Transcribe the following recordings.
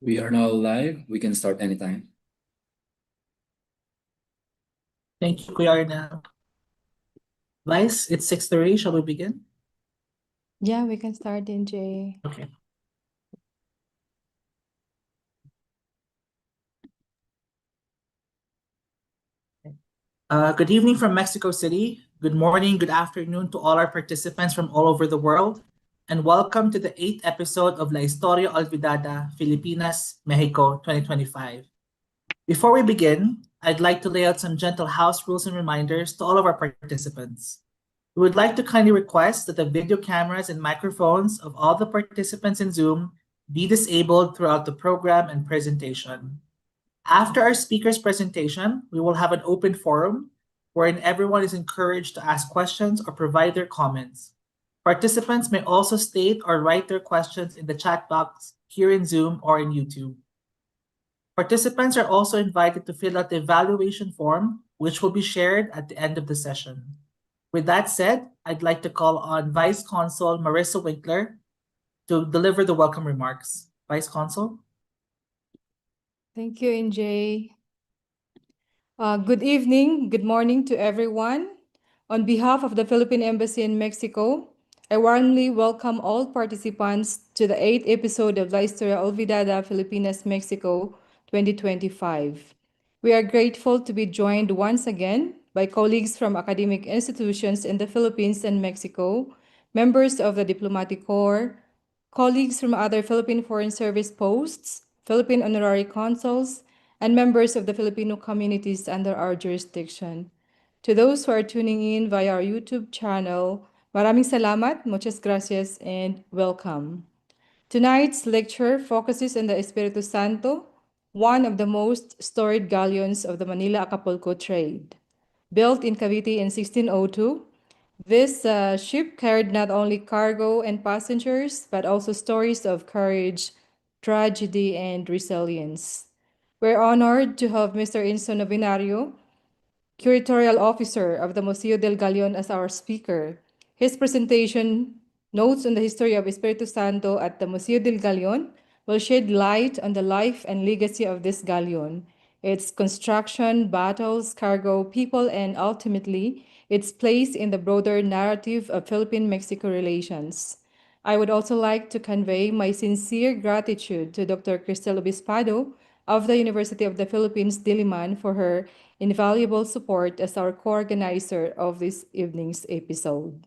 We are now live. We can start anytime. Thank you, Kuya Arnel. Vice, it's 6:30. Shall we begin? Yeah, we can start, NJ. Okay. Good evening from Mexico City. Good morning, good afternoon to all our participants from all over the world. And welcome to the 8th episode of La Historia Olvidada, Filipinas, Mexico 2025. Before we begin, I'd like to lay out some gentle house rules and reminders to all of our participants. We would like to kindly request that the video cameras and microphones of all the participants in Zoom be disabled throughout the program and presentation. After our speaker's presentation, we will have an open forum wherein everyone is encouraged to ask questions or provide their comments. Participants may also state or write their questions in the chat box here in Zoom or in YouTube. Participants are also invited to fill out the evaluation form, which will be shared at the end of the session. With that said, I'd like to call on Vice Consul Marissa Winkler to deliver the welcome remarks. Vice Consul? Thank you, NJ. Good evening, good morning to everyone. On behalf of the Philippine Embassy in Mexico, I warmly welcome all participants to the 8th episode of La Historia Olvidada, Filipinas, Mexico 2025. We are grateful to be joined once again by colleagues from academic institutions in the Philippines and Mexico, members of the Diplomatic Corps, colleagues from other Philippine Foreign Service posts, Philippine honorary consuls, and members of the Filipino communities under our jurisdiction. To those who are tuning in via our YouTube channel, maraming salamat, muchas gracias, and welcome. Tonight's lecture focuses on the Espiritu Santo, one of the most storied galleons of the Manila-Acapulco trade. Built in Cavite in 1602, this ship carried not only cargo and passengers, but also stories of courage, tragedy, and resilience. We're honored to have Mr. Inso Novinario, Curatorial Officer of the Museo del Galion, as our speaker. His presentation, Notes on the History of Espiritu Santo at the Museo del Galion, will shed light on the life and legacy of this galleon, its construction, battles, cargo, people, and ultimately, its place in the broader narrative of Philippine-Mexico relations. I would also like to convey my sincere gratitude to Dr. Cristel Obispado of the University of the Philippines, Diliman, for her invaluable support as our co-organizer of this evening's episode.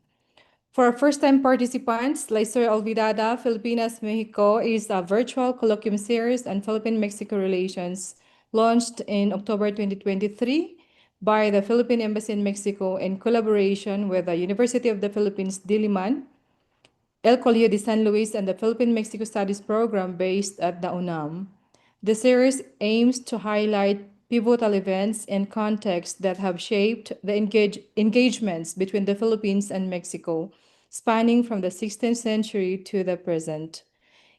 For our first-time participants, La Historia Olvidada, Filipinas, Mexico is a virtual colloquium series on Philippine-Mexico relations launched in October 2023 by the Philippine Embassy in Mexico in collaboration with the University of the Philippines, Diliman, El Colegio de San Luis, and the Philippine-Mexico Studies program based at the UNAM. The series aims to highlight pivotal events and contexts that have shaped the engagements between the Philippines and Mexico, spanning from the 16th century to the present.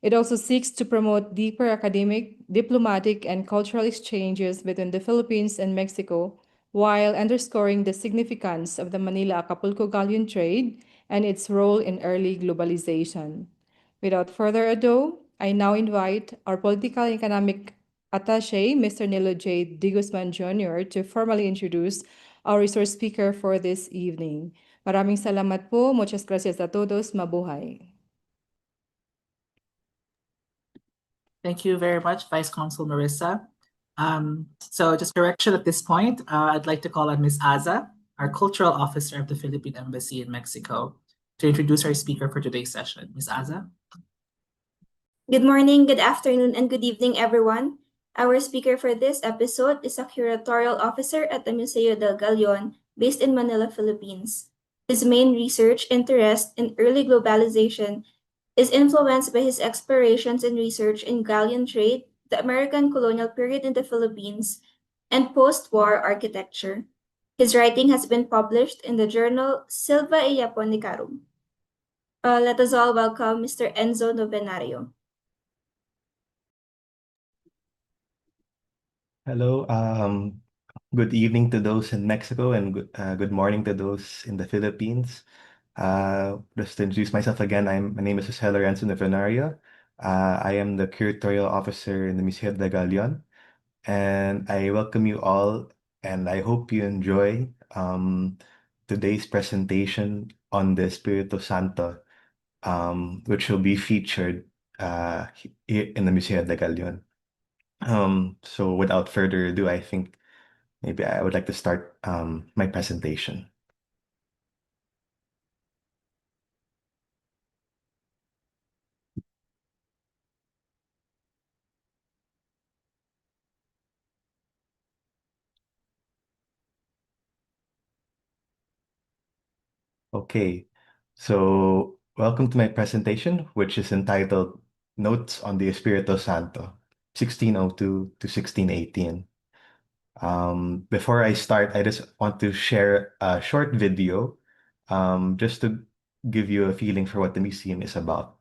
It also seeks to promote deeper academic, diplomatic, and cultural exchanges between the Philippines and Mexico, while underscoring the significance of the Manila-Acapulco galleon trade and its role in early globalization. Without further ado, I now invite our political and economic attaché, Mr. Nilo J. D. Guzman Jr., to formally introduce our resource speaker for this evening. Maraming salamat po. Muchas gracias a todos. Mabuhay. Thank you very much, Vice Consul Marissa. So just correction at this point, I'd like to call on Ms. Aza, our Cultural Officer of the Philippine Embassy in Mexico, to introduce our speaker for today's session. Ms. Aza? Good morning, good afternoon, and good evening, everyone. Our speaker for this episode is a curatorial officer at the Museo del Galion, based in Manila, Philippines. His main research interest in early globalization is influenced by his explorations and research in galleon trade, the American colonial period in the Philippines, and post-war architecture. His writing has been published in the journal Silva e Japonicarum. Let us all welcome Mr. Enzo Novenario. Hello, good evening to those in Mexico and good morning to those in the Philippines. Just to introduce myself again, my name is Jose Lorenzo Novenario. I am the curatorial officer in the Museo de Galion, and I welcome you all, and I hope you enjoy today's presentation on the Espiritu Santo, which will be featured here in the Museo de Galion. So without further ado, I think maybe I would like to start my presentation. Okay, so welcome to my presentation, which is entitled Notes on the Espiritu Santo, 1602 to 1618. Before I start, I just want to share a short video just to give you a feeling for what the museum is about.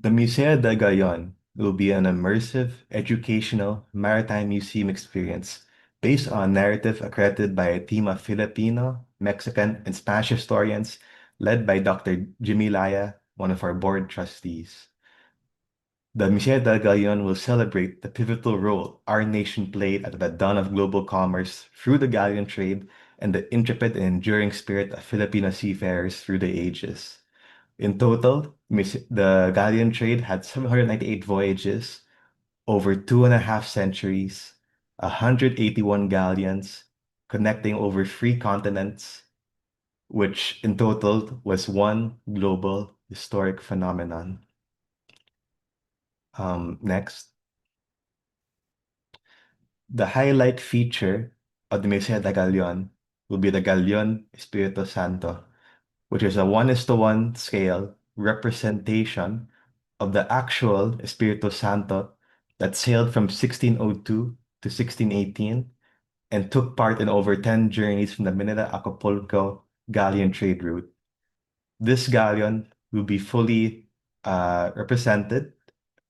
The Museo de Gayon will be an immersive, educational, maritime museum experience based on narrative accredited by a team of Filipino, Mexican, and Spanish historians led by Dr. Jimmy Laya, one of our board trustees. The Museo de Gayon will celebrate the pivotal role our nation played at the dawn of global commerce through the galleon trade and the intrepid and enduring spirit of Filipino seafarers through the ages. In total, the galleon trade had 798 voyages over 2.5 centuries, 181 galleons, connecting over 3 continents, which in total was one global historic phenomenon. Next. The highlight feature of the Museo de Galion will be the Galion Espiritu Santo, which is a 1:1 scale representation of the actual Espiritu Santo that sailed from 1602 to 1618 and took part in over 10 journeys from the Manila-Acapulco galleon trade route. This galleon will be fully represented.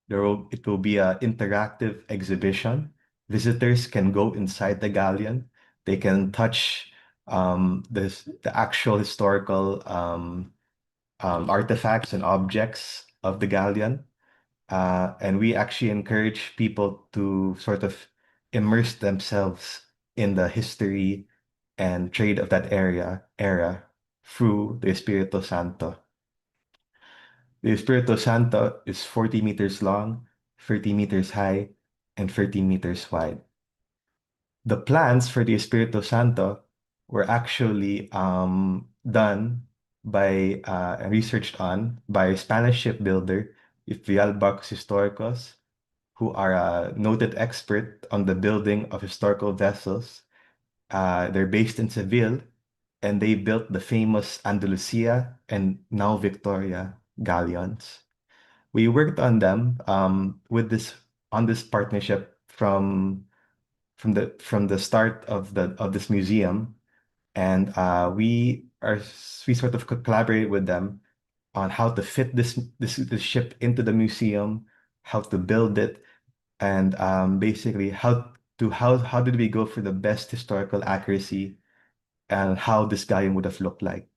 It will be an interactive exhibition. Visitors can go inside the galleon. They can touch the actual historical artifacts and objects of the galleon. And we actually encourage people to sort of immerse themselves in the history and trade of that era through the Espiritu Santo. The Espiritu Santo is 40 meters long, 30 meters high, and 13 meters wide. The plans for the Espiritu Santo were actually done by and researched on by a Spanish shipbuilder, Villalbax Historicos, who are a noted expert on the building of historical vessels. They're based in Seville, and they built the famous Andalusia and now Victoria galleons. We worked on them with this partnership from the start of this museum, and we sort of collaborated with them on how to fit this ship into the museum, how to build it, and basically how did we go for the best historical accuracy and how this galleon would have looked like.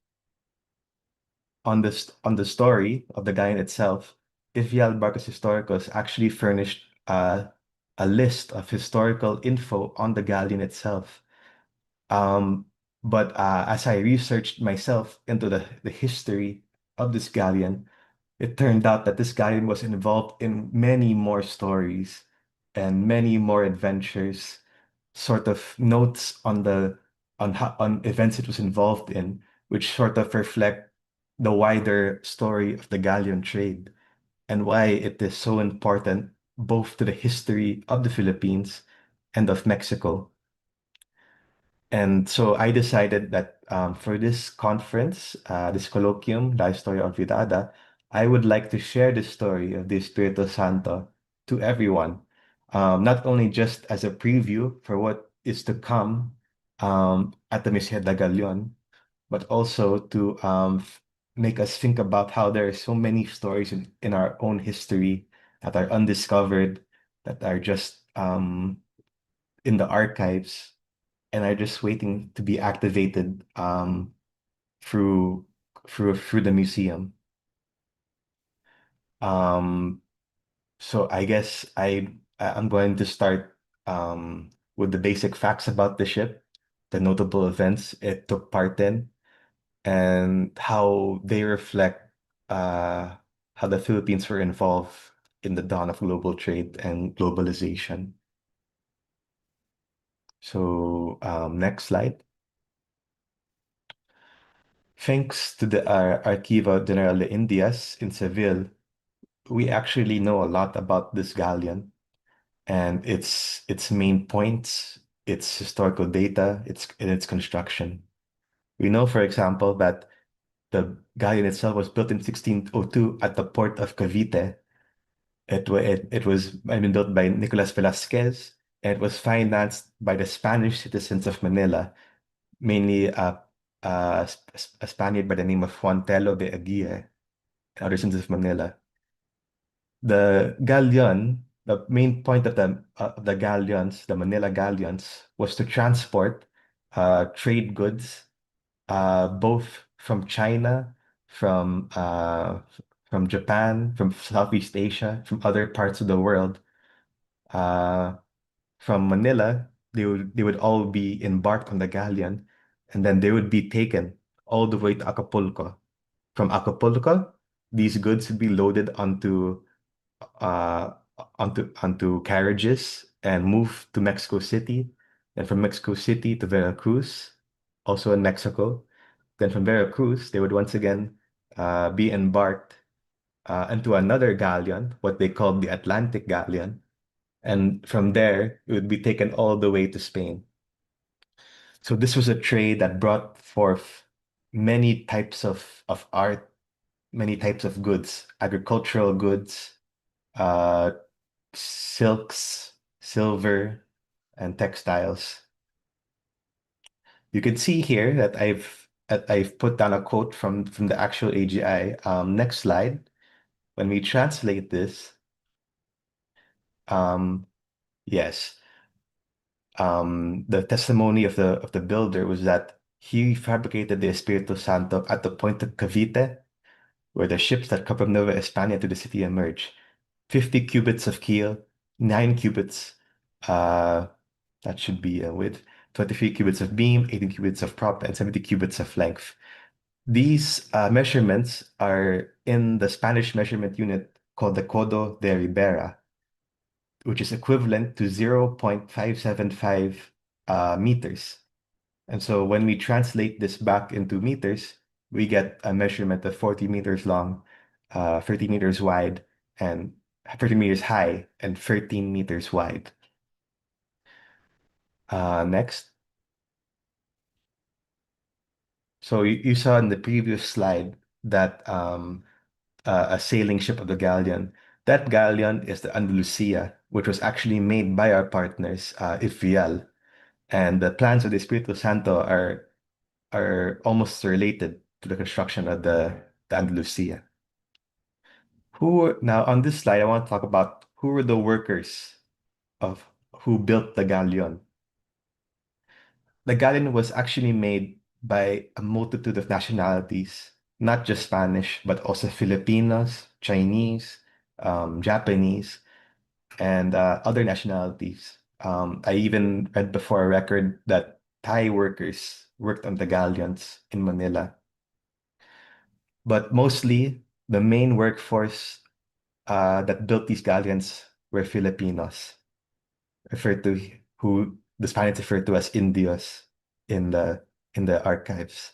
On the story of the galleon itself, Ivial Barcos Historicos actually furnished a list of historical info on the galleon itself. Um, but as I researched myself into the history of this galleon, it turned out that this galleon was involved in many more stories and many more adventures, sort of notes on on events it was involved in, which sort of reflect the wider story of the galleon trade and why it is so important both to the history of the Philippines and of Mexico. And so I decided that for this conference, this colloquium, La Historia Olvidada, I would like to share the story of the Espiritu Santo to everyone, not only just as a preview for what is to come at the Museo de Galion, but also to make us think about how there are so many stories in our own history that are undiscovered, that are just in the archives and are just waiting to be activated through through the museum. Um, so I guess I'm going to start with the basic facts about the ship, the notable events it took part in, and how they reflect uh, how the Philippines were involved in the dawn of global trade and globalization. So next slide. Thanks to the Archivo General de Indias in Seville, we actually know a lot about this galleon and its main points, its historical data, its construction. We know, for example, that the galleon itself was built in 1602 at the port of Cavite. It was, I mean, built by Nicolas Velasquez, and it was financed by the Spanish citizens of Manila, mainly a Spaniard by the name of Juan Tello de Aguirre, and other citizens of Manila. The galleon, the main point of the galleons, the Manila galleons, was to transport trade goods, both from China, from Japan, from Southeast Asia, from other parts of the world. Uh, from Manila, they would all be embarked on the galleon, and then they would be taken all the way to Acapulco. From Acapulco, these goods would be loaded uh, onto carriages and move to Mexico City, and from Mexico City to Veracruz, also in Mexico. Then from Veracruz, they would once again be embarked into another galleon, what they called the Atlantic Galleon, and from there it would be taken all the way to Spain. So this was a trade that brought forth many types of art, many types of goods, agricultural goods, uh, silks, silver, and textiles. You can see here that I've put down a quote from the actual AGI. Next slide. When we translate this, um, yes, the testimony of the builder was that he fabricated the Espiritu Santo at the point of Cavite, where the ships that come from Nueva España to the city emerge. 50 cubits of keel, 9 cubits, uh, that should be a width, 23 cubits of beam, 18 cubits of prop, and 70 cubits of length. These measurements are in the Spanish measurement unit called the Codo de Ribera, which is equivalent to 0.575 meters. And so when we translate this back into meters, we get a measurement of 40 meters long, 30 meters wide, and 30 meters high, and 13 meters wide. Next. So you saw in the previous slide that a sailing ship of the galleon. That galleon is the Andalusia, which was actually made by our partners, Ifrial. And the plans of the Espiritu Santo are almost related to the construction of the Andalusia. Now on this slide, I want to talk about who were the workers of who built the galleon. The galleon was actually made by a multitude of nationalities, not just Spanish, but also Filipinos, Chinese, Japanese, and other nationalities. I even read before a record that Thai workers worked on the galleons in Manila. But mostly, the main workforce that built these galleons were Filipinos, referred to who the Spaniards referred to as Indios in the archives.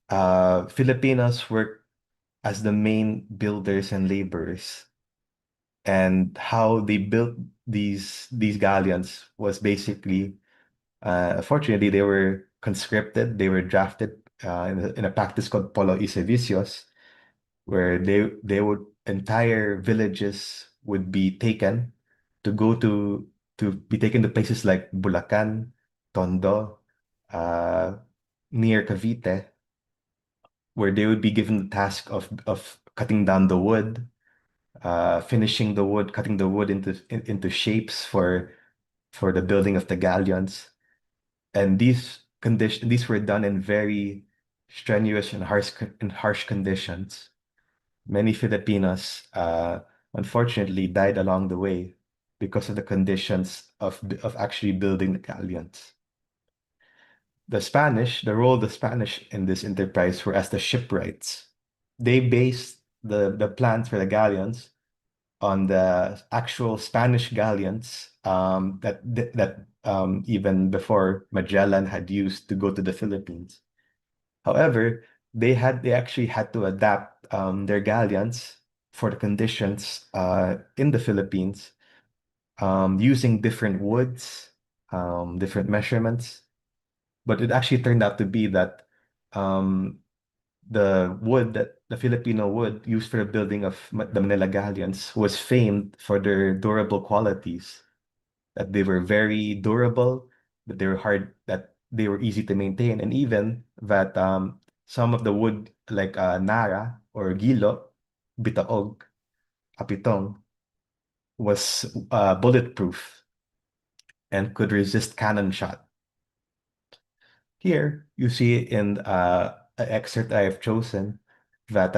Filipinos worked as the main builders and laborers, and how they built these galleons was basically, fortunately, they were conscripted, they were drafted in a practice called polo y servicios, where they would entire villages would be taken to go to be taken to places like Bulacan, Tondo, uh, near Cavite, where they would be given the task of cutting down the wood, finishing the wood, cutting the wood into shapes for the building of the galleons. And these were done in very strenuous and harsh conditions. Many Filipinos, unfortunately, died along the way because of the conditions of actually building the galleons. The role of the Spanish in this enterprise were as the shipwrights. They based the plans for the galleons on the actual Spanish galleons that even before Magellan had used to go to the Philippines. However, they actually had to adapt their galleons for the conditions in the Philippines, using different woods, different measurements. But it actually turned out to be that um, the Filipino wood used for the building of the Manila galleons was famed for their durable qualities, that they were very durable, that they were hard, that they were easy to maintain, and even that some of the wood like nara or gilo, bitaog, apitong, was bulletproof and could resist cannon shot. Here you see in an excerpt I have chosen that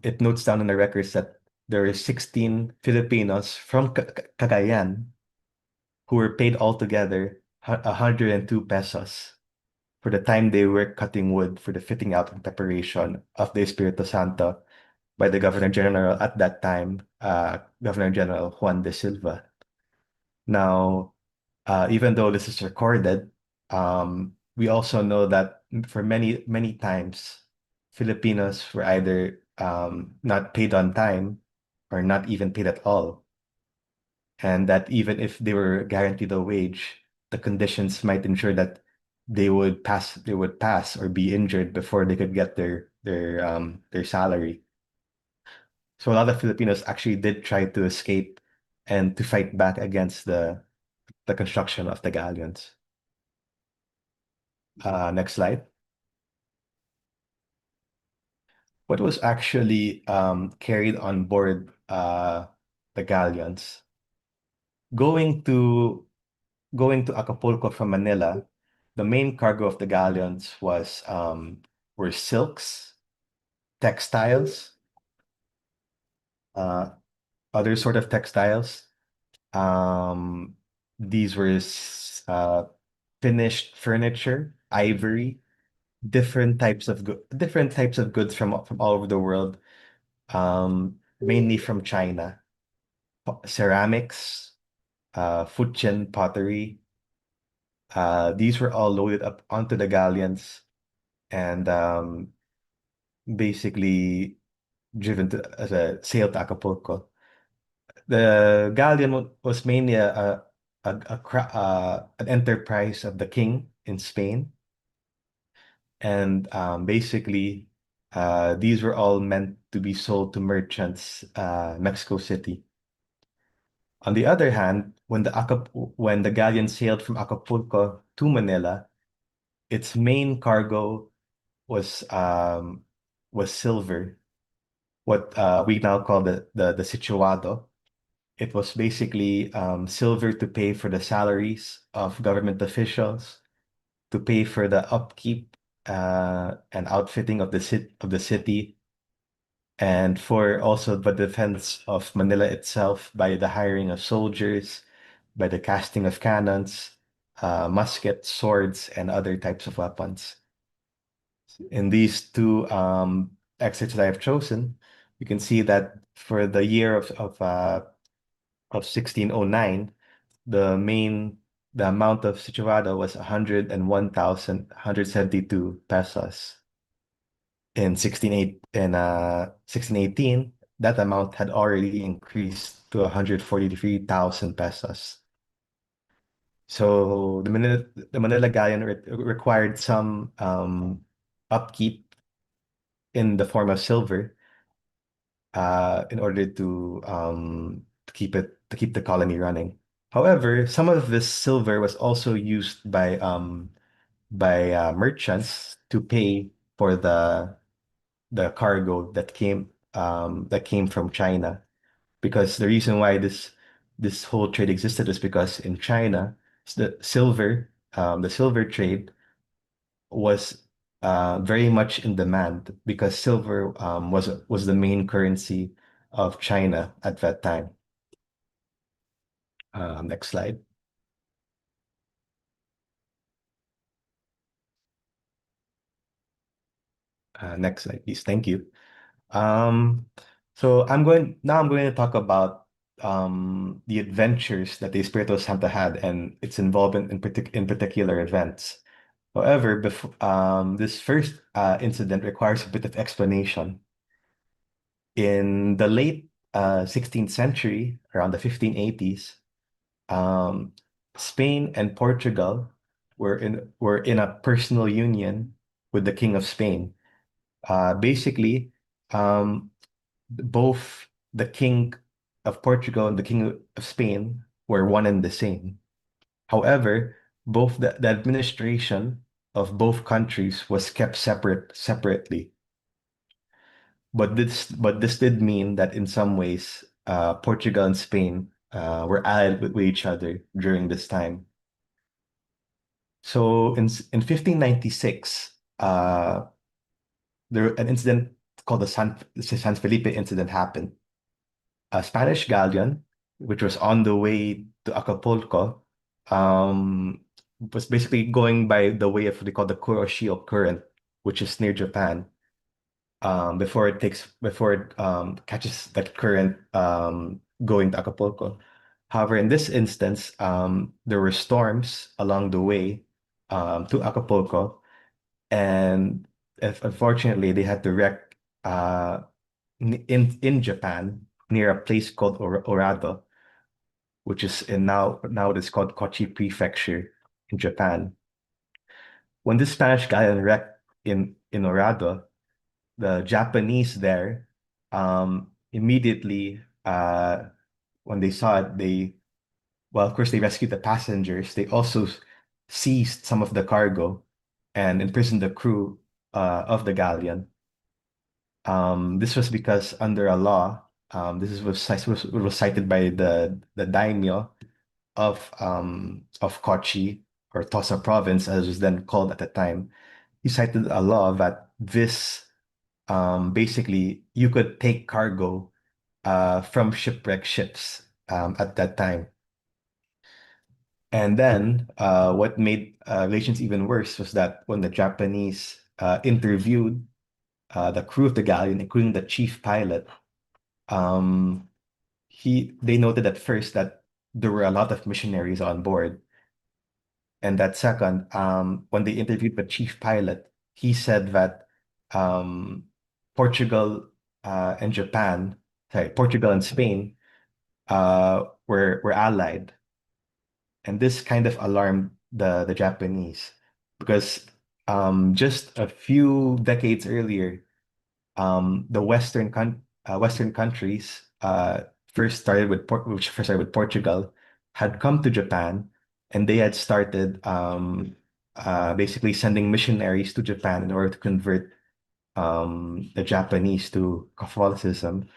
it notes down in the records that there are 16 Filipinos from Cagayan who were paid altogether 102 pesos for the time they were cutting wood for the fitting out and preparation of the Espiritu Santo by the Governor General at that time, Governor General Juan de Silva. Now, even though this is recorded, we also know that for many, many times, Filipinos were either not paid on time or not even paid at all. And that even if they were guaranteed a wage, the conditions might ensure that they would pass or be injured before they could get their salary. So a lot of Filipinos actually did try to escape and to fight back against the construction of the galleons. Next slide. What was actually carried on board the galleons? Going to Acapulco from Manila, the main cargo of the galleons were silks, textiles, other sort of textiles. These were finished furniture, ivory, different types of goods from all over the world, mainly from China. Ceramics, Fujian pottery. These were all loaded up onto the galleons and basically driven as a sail to Acapulco. The galleon was mainly an enterprise of the king in Spain, and basically these were all meant to be sold to merchants, Mexico City. On the other hand, when the galleon sailed from Acapulco to Manila, its main cargo was silver, what we now call the situado. It was basically silver to pay for the salaries of government officials, to pay for the upkeep and outfitting of the city, and for also the defense of Manila itself by the hiring of soldiers, by the casting of cannons, muskets, swords, and other types of weapons. In these two excerpts that I've chosen, you can see that for the year of 1609, the amount of Situada was 101,172 pesos. In 1618, that amount had already increased to 143,000 pesos. So the Manila galleon required some upkeep in the form of silver in order to keep the colony running. However, some of this silver was also used by merchants to pay for the cargo that came from China. Because the reason why this whole trade existed is because in China, the silver trade was very much in demand because silver was the main currency of China at that time. Next slide. Next slide, please. Thank you. So I'm going to talk about the adventures that the Espiritu Santo had and its involvement in particular events. However, this first incident requires a bit of explanation. In the late 16th century, around the 1580s, Spain and Portugal were in a personal union with the King of Spain. Basically, both the King of Portugal and the King of Spain were one and the same. However, both the administration of both countries was kept separately. But this did mean that in some ways, Portugal and Spain were allied with each other during this time. So in 1596, an incident called the San Felipe incident happened. A Spanish galleon, which was on the way to Acapulco, was basically going by the way of what they call the Kuroshio Current, which is near Japan. Before it catches that current going to Acapulco. However, in this instance, there were storms along the way to Acapulco, and unfortunately, they had to wreck in Japan near a place called Orado, which is now it is called Kochi Prefecture in Japan. When this Spanish galleon wrecked in Orado, the Japanese there immediately when they saw it, of course they rescued the passengers. They also seized some of the cargo and imprisoned the crew of the galleon. This was because under a law, was cited by the daimyo of Kochi or Tosa province, as it was then called at the time. He cited a law that basically you could take cargo from shipwrecked ships at that time. And then what made relations even worse was that when the Japanese interviewed the crew of the galleon, including the chief pilot, they noted at first that there were a lot of missionaries on board. And that second, when they interviewed the chief pilot, he said that Portugal and Portugal and Spain were allied. And this kind of alarmed the Japanese because just a few decades earlier, the Western countries first started with Portugal, had come to Japan, and they had started basically sending missionaries to Japan in order to convert the Japanese to Catholicism.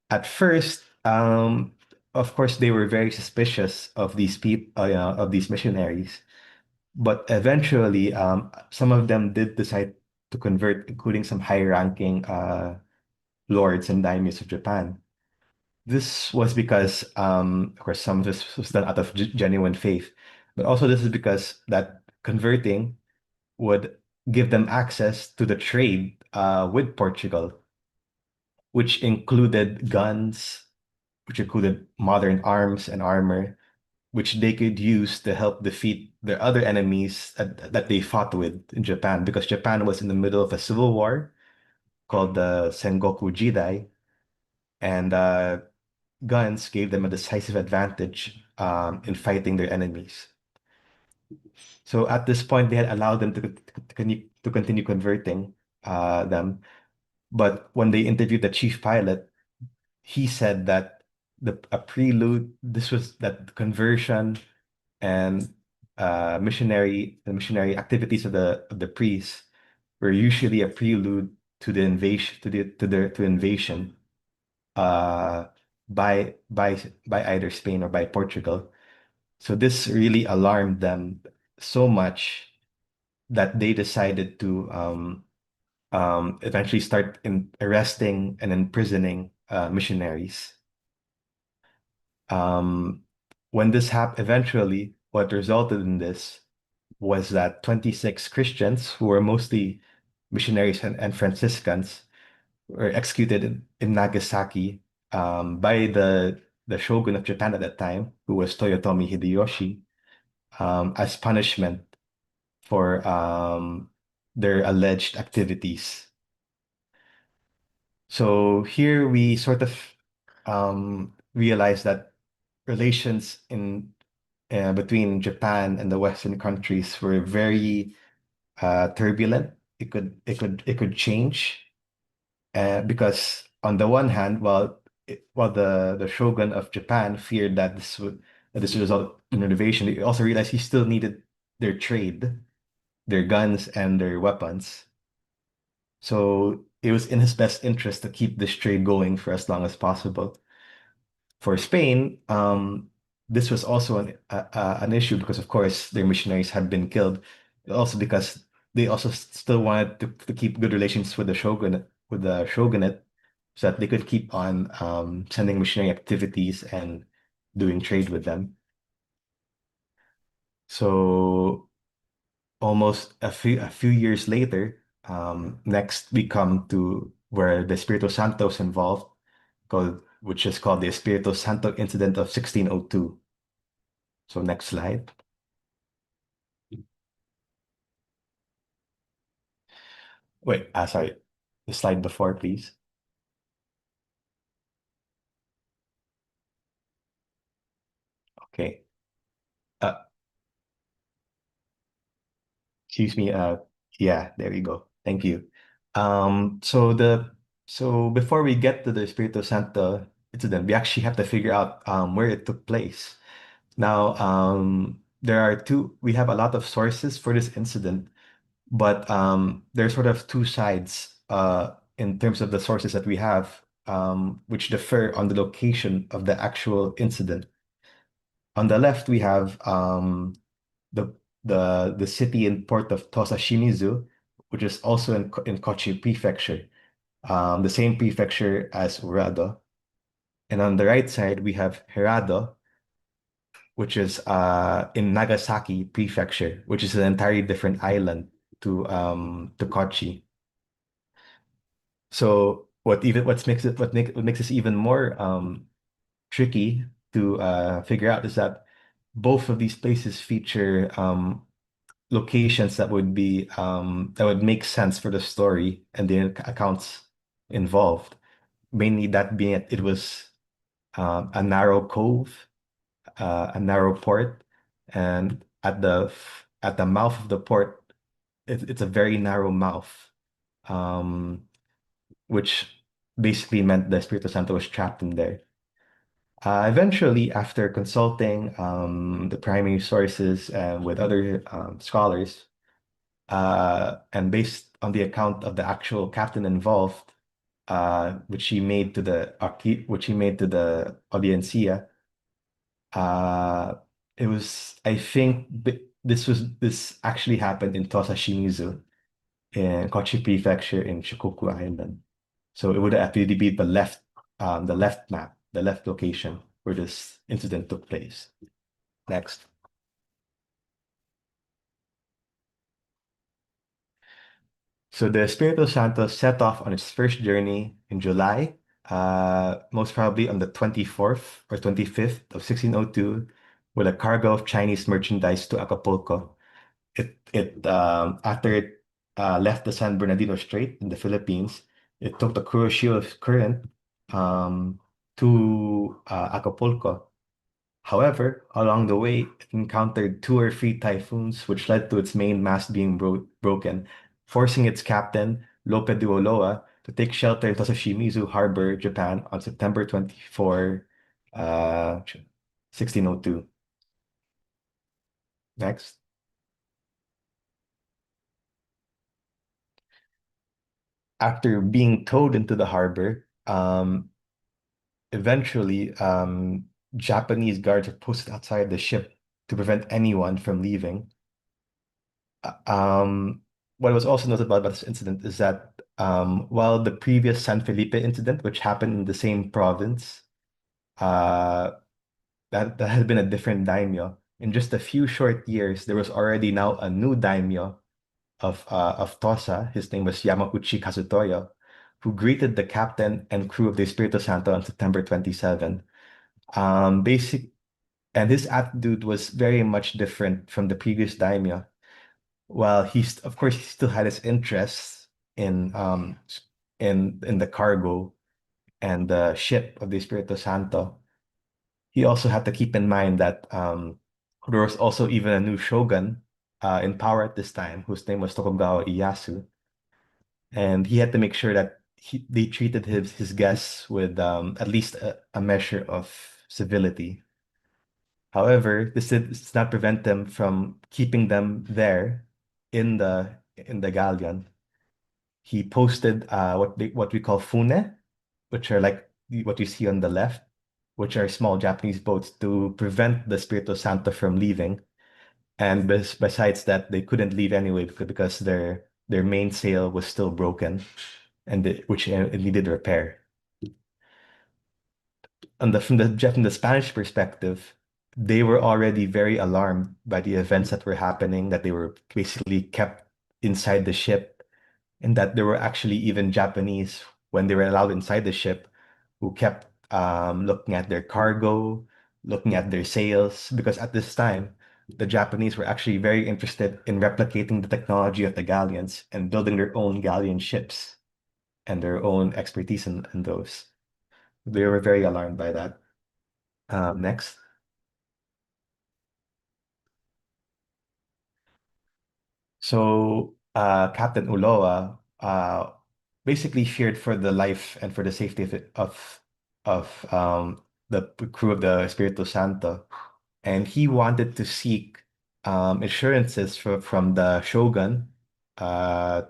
At first, of course, they were very suspicious of these missionaries, but eventually, some of them did decide to convert, including some high-ranking lords and daimyos of Japan. This was because, of course, some of this was done out of genuine faith, but also this is because that converting would give them access to the trade with Portugal, which included guns, which included modern arms and armor, which they could use to help defeat their other enemies that they fought with in Japan, because Japan was in the middle of a civil war called the Sengoku Jidai, and guns gave them a decisive advantage in fighting their enemies. So at this point, they had allowed them to continue converting them. But when they interviewed the chief pilot, he said that a prelude, this was that conversion and missionary activities of the priests were usually a prelude to the invasion to invasion uh, by either Spain or by Portugal. So this really alarmed them so much that they decided to eventually start arresting and imprisoning missionaries. When this happened, eventually, what resulted in this was that 26 Christians, who were mostly missionaries and Franciscans, were executed in Nagasaki by the shogun of Japan at that time, who was Toyotomi Hideyoshi, as punishment for their alleged activities. So here we sort of realize that relations between Japan and the Western countries were very turbulent. It could change because on the one hand, while the shogun of Japan feared that this would result in innovation, they also realized he still needed their trade, their guns, and their weapons. So it was in his best interest to keep this trade going for as long as possible. For Spain, this was also an issue because, of course, their missionaries had been killed. Also because they also still wanted to keep good relations with the shogunate, so that they could keep on sending missionary activities and doing trade with them. So almost a few years later, next we come to where the Espiritu Santo is involved, which is called the Espiritu Santo incident of 1602. So next slide. Wait, sorry, the slide before, please. Okay. Uh, Excuse me. Yeah, there we go. Thank you. So before we get to the Espiritu Santo incident, we actually have to figure out where it took place. Now, we have a lot of sources for this incident, but there's sort of two sides in terms of the sources that we have, which differ on the location of the actual incident. On the left, we have the the city and port of Tosa Shimizu, which is also in Kochi Prefecture, the same prefecture as Urado. And on the right side, we have Hirado, which is in Nagasaki Prefecture, which is an entirely different island to Kochi. So what makes this even more tricky to figure out is that both of these places feature locations that would make sense for the story and the accounts involved. Mainly that being it was a narrow cove, a narrow port, and at the mouth of the port, it's a very narrow mouth, um, which basically meant the Espiritu Santo was trapped in there. Eventually, after consulting the primary sources and with other scholars, and based on the account of the actual captain involved, which he made to the audiencia, uh, it was I think this actually happened in Tosa Shimizu in Kochi Prefecture in Shikoku Island. So it would actually be the left map, the left location where this incident took place. Next. So the Espiritu Santo set off on its first journey in July, most probably on the 24th or 25th of 1602, with a cargo of Chinese merchandise to Acapulco. After it left the San Bernardino Strait in the Philippines, it took the Kuroshio Current to Acapulco. However, along the way, it encountered two or three typhoons, which led to its main mast being broken, forcing its captain, Lope de Oloa, to take shelter in Toshimizu Harbor, Japan, on September 24, 1602. Next. After being towed into the harbor, eventually, Japanese guards are posted outside the ship to prevent anyone from leaving. Um, what was also notable about this incident is that while the previous San Felipe incident, which happened in the same province, uh, that had been a different daimyo. In just a few short years, there was already now a new daimyo of Tosa. His name was Yamaguchi Kazutoyo, who greeted the captain and crew of the Espiritu Santo on September 27. Basic and his attitude was very much different from the previous daimyo. While of course he still had his interests in the cargo and the ship of the Espiritu Santo, he also had to keep in mind that there was also even a new shogun in power at this time, whose name was Tokugawa Ieyasu, and he had to make sure that they treated his guests with at least a measure of civility. However, this does not prevent them from keeping them there in the galleon. He posted what we call fune, which are like what you see on the left, which are small Japanese boats to prevent the Espiritu Santo from leaving. And besides that, they couldn't leave anyway because their mainsail was still broken, and which it needed repair. From the Spanish perspective, they were already very alarmed by the events that were happening, that they were basically kept inside the ship, and that there were actually even Japanese, when they were allowed inside the ship, who kept looking at their cargo, looking at their sails, because at this time, the Japanese were actually very interested in replicating the technology of the galleons and building their own galleon ships and their own expertise in those. They were very alarmed by that. Next. So Captain Uloa basically feared for the life and for the safety of the crew of the Espiritu Santo, and he wanted to seek assurances from the shogun, uh,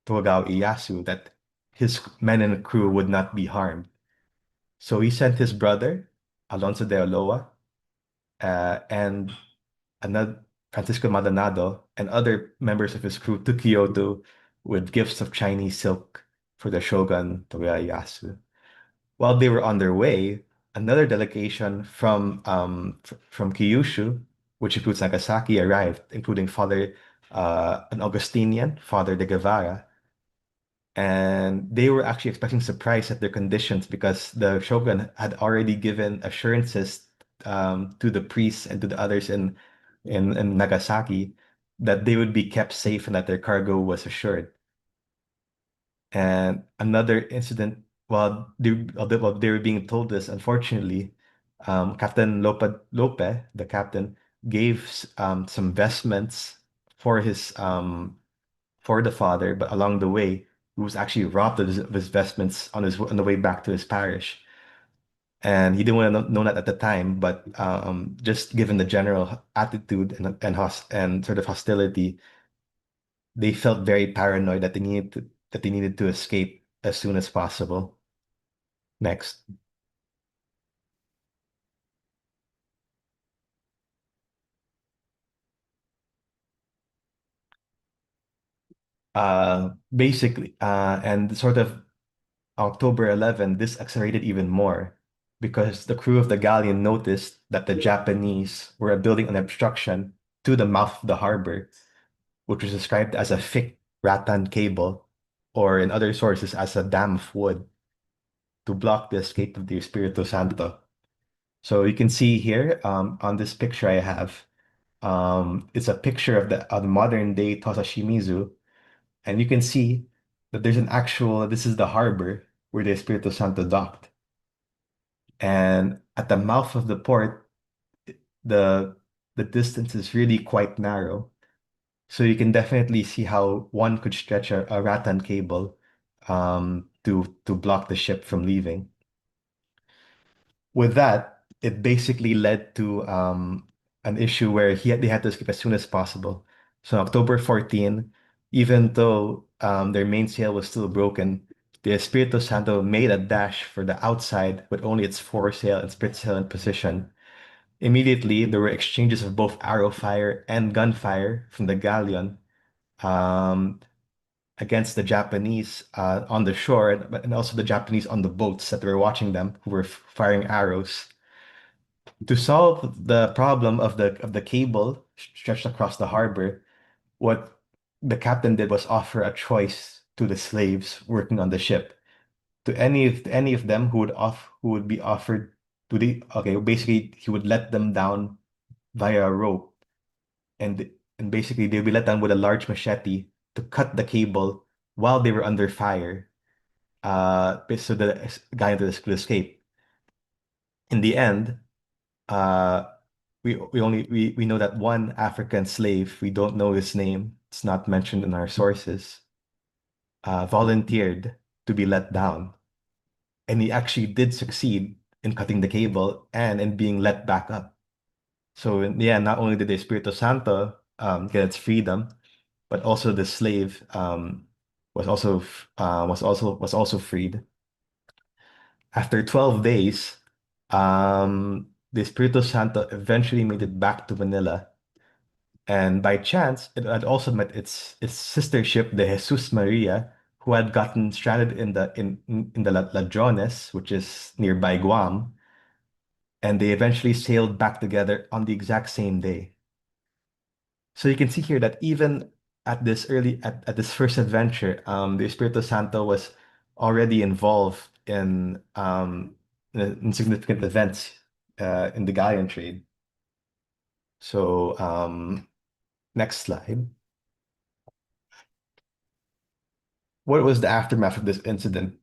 Tokugawa Ieyasu, that his men and crew would not be harmed. So he sent his brother, Alonso de Oloa, and another Francisco Maldonado and other members of his crew to Kyoto with gifts of Chinese silk for the shogun Tokugawa Ieyasu. While they were on their way, another delegation from Kyushu, which includes Nagasaki, arrived, including an Augustinian, Father de Guevara, and they were actually expecting surprise at their conditions because the shogun had already given assurances to the priests and to the others in Nagasaki that they would be kept safe and that their cargo was assured. And another incident, while they were being told this, unfortunately, Captain Lope, the captain, gave some vestments for for the father, but along the way, he was actually robbed of his vestments on the way back to his parish. And he didn't want to know that at the time, but just given the general attitude and sort of hostility, they felt very paranoid that they needed to escape as soon as possible. Next. Basically, and sort of October 11, this accelerated even more because the crew of the galleon noticed that the Japanese were building an obstruction to the mouth of the harbor, which was described as a thick rattan cable, or in other sources as a dam of wood, to block the escape of the Espiritu Santo. So you can see here on this picture I have, it's a picture of the modern day Tosa Shimizu, and you can see that there's an actual, this is the harbor where the Espiritu Santo docked. And at the mouth of the port, the the distance is really quite narrow. So you can definitely see how one could stretch a rattan cable to block the ship from leaving. With that, it basically led to an issue where they had to escape as soon as possible. So on October 14, even though their mainsail was still broken, the Espiritu Santo made a dash for the outside with only its foresail and spritsail in position. Immediately, there were exchanges of both arrow fire and gunfire from the galleon um, against the Japanese on the shore, and also the Japanese on the boats that were watching them, who were firing arrows. To solve the problem of the cable stretched across the harbor, what the captain did was offer a choice to the slaves working on the ship. To any of them who would be offered to the okay, basically he would let them down via a rope, and basically they'd be let down with a large machete to cut the cable while they were under fire, so the guy could escape. In the end, uh, we know that one African slave, we don't know his name, it's not mentioned in our sources, volunteered to be let down. And he actually did succeed in cutting the cable and in being let back up. So yeah, not only did the Espiritu Santo get its freedom, but also the slave was also freed. After 12 days, the Espiritu Santo eventually made it back to Manila. And by chance, it had also met its sister ship, the Jesus Maria, who had gotten stranded in the Ladrones, which is nearby Guam, and they eventually sailed back together on the exact same day. So you can see here that even at this first adventure, the Espiritu Santo was already involved in significant events in the galleon trade. So next slide. What was the aftermath of this incident?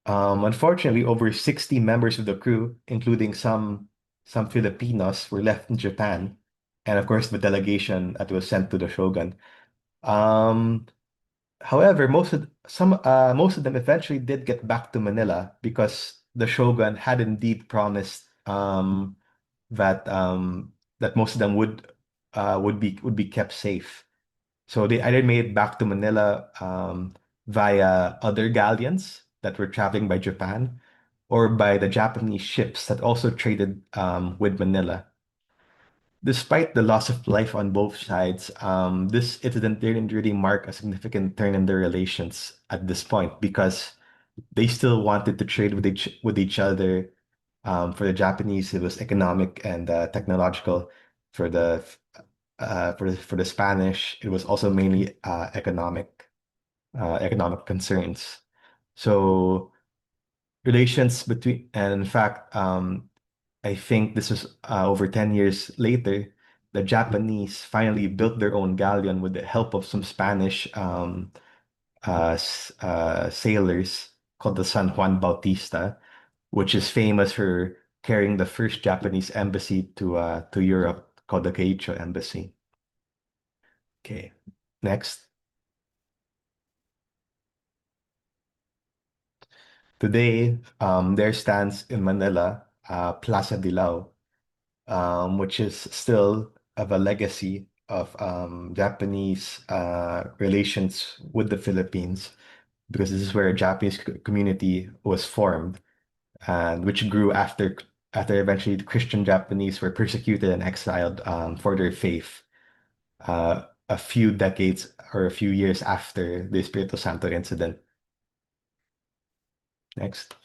Unfortunately, over 60 members of the crew, including some Filipinos, were left in Japan, and of course the delegation that was sent to the shogun. Um, However, most of them eventually did get back to Manila because the shogun had indeed promised that most of them would be kept safe. So they either made it back to Manila via other galleons that were traveling by Japan, or by the Japanese ships that also traded with Manila. Despite the loss of life on both sides, this incident didn't really mark a significant turn in their relations at this point because they still wanted to trade with each other. For the Japanese, it was economic and technological. For the Spanish, it was also mainly economic concerns. So relations between, and in fact, I think this was over 10 years later, the Japanese finally built their own galleon with the help of some Spanish sailors called the San Juan Bautista, which is famous for carrying the first Japanese embassy to Europe, called the Keicho Embassy. Okay, next. Today, there stands in Manila, Plaza Dilao, which is still of a legacy of Japanese relations with the Philippines, because this is where a Japanese community was formed, and which grew after eventually the Christian Japanese were persecuted and exiled for their faith a few decades or a few years after the Espiritu Santo incident. Next.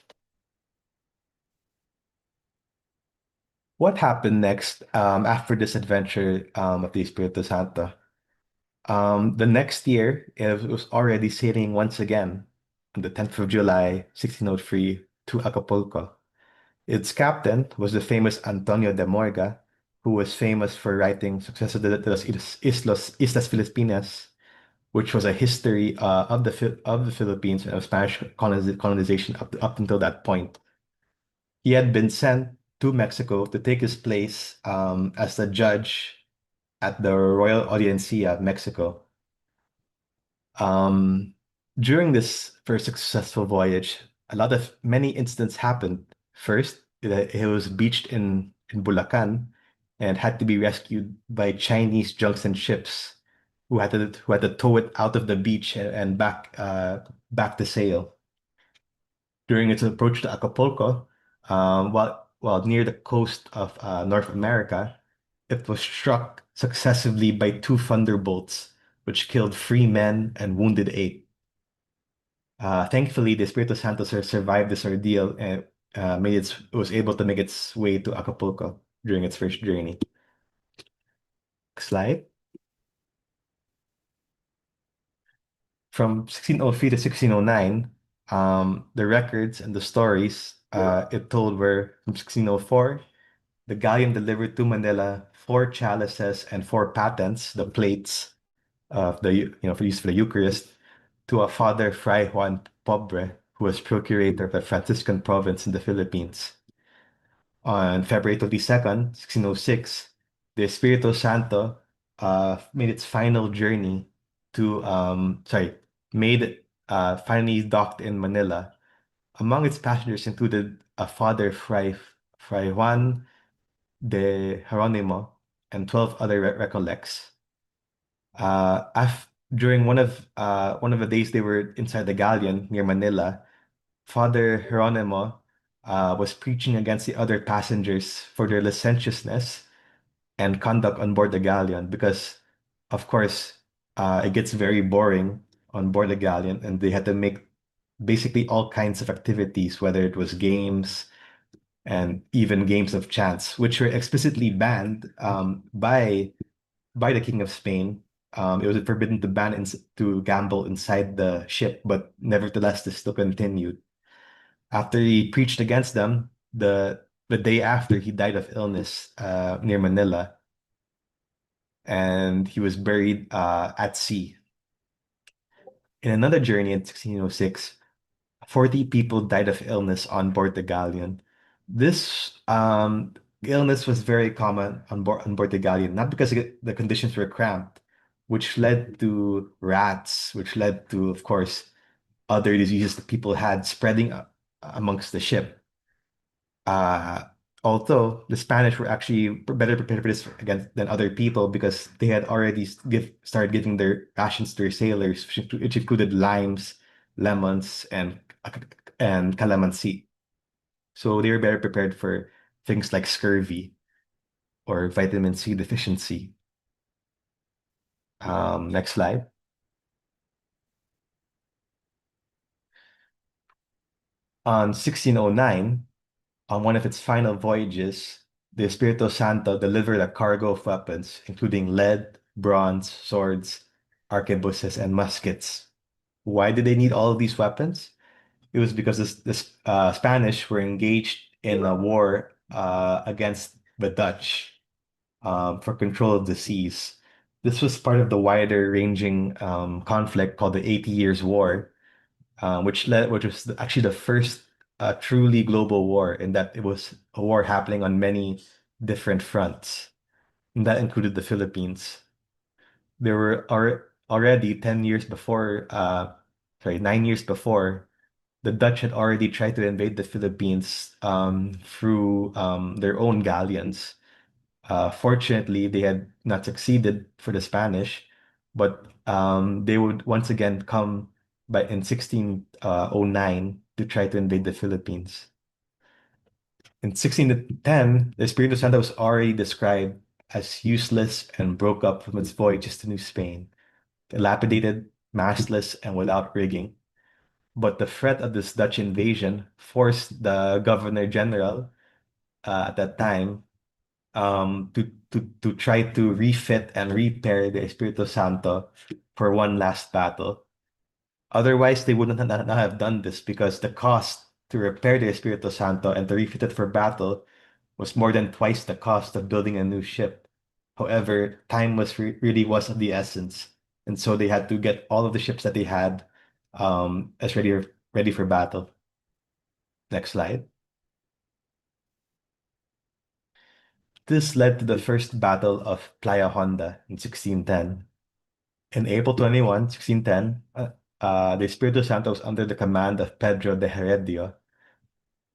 What happened next after this adventure of the Espiritu Santo? The next year, it was already sailing once again on the 10th of July, 1603, to Acapulco. Its captain was the famous Antonio de Morga, who was famous for writing Suceso de las Islas Filipinas, which was a history of the Philippines and of Spanish colonization up until that point. He had been sent to Mexico to take his place as the judge at the Royal Audiencia of Mexico. During this first successful voyage, many incidents happened. First, he was beached in Bulacan and had to be rescued by Chinese junks and ships who had to tow it out of the beach and back to sail. During its approach to Acapulco, while near the coast of North America, it was struck successively by two thunderbolts, which killed 3 men and wounded 8. Thankfully, the Espiritu Santo survived this ordeal and was able to make its way to Acapulco during its first journey. Slide. From 1603 to 1609, the records and the stories it told were from 1604, the galleon delivered to Manila 4 chalices and 4 patens, the plates of for use for the Eucharist, to a Father Fray Juan Pobre, who was procurator of the Franciscan province in the Philippines. On February 22nd, 1606, the Espiritu Santo made its final journey to finally docked in Manila. Among its passengers included a Father Fray Juan de Jeronimo and 12 other recollects. During one of the days they were inside the galleon near Manila, Father Jeronimo was preaching against the other passengers for their licentiousness and conduct on board the galleon because, of course, it gets very boring on board the galleon, and they had to make basically all kinds of activities, whether it was games and even games of chance, which were explicitly banned by the King of Spain. It was forbidden to gamble inside the ship, but nevertheless, this still continued. After he preached against them, the day after, he died of illness near Manila, and he was buried at sea. In another journey in 1606, 40 people died of illness on board the galleon. This illness was very common on board the galleon, not because the conditions were cramped, which led to rats, which led to, of course, other diseases that people had spreading amongst the ship. Although the Spanish were actually better prepared for this than other people because they had already started giving their rations to their sailors, which included limes, lemons, and calamansi. So they were better prepared for things like scurvy or vitamin C deficiency. Next slide. On 1609, on one of its final voyages, the Espiritu Santo delivered a cargo of weapons, including lead, bronze, swords, arquebuses, and muskets. Why did they need all of these weapons? It was because the Spanish were engaged in a war against the Dutch for control of the seas. This was part of the wider ranging conflict called the 80 Years' War, which was actually the first truly global war, in that it was a war happening on many different fronts, and that included the Philippines. There were already 9 years before, the Dutch had already tried to invade the Philippines through their own galleons. Fortunately, they had not succeeded for the Spanish, but they would once again come in 1609 to try to invade the Philippines. In 1610, the Espiritu Santo was already described as useless and broke up from its voyages to New Spain, dilapidated, mastless, and without rigging. But the threat of this Dutch invasion forced the Governor General at that time to try to refit and repair the Espiritu Santo for one last battle. Otherwise, they wouldn't not have done this because the cost to repair the Espiritu Santo and to refit it for battle was more than twice the cost of building a new ship. However, time really was of the essence, and so they had to get all of the ships that they had as ready for battle. Next slide. This led to the first Battle of Playa Honda in 1610. In April 21, 1610, the Espiritu Santo was under the command of Pedro de Heredia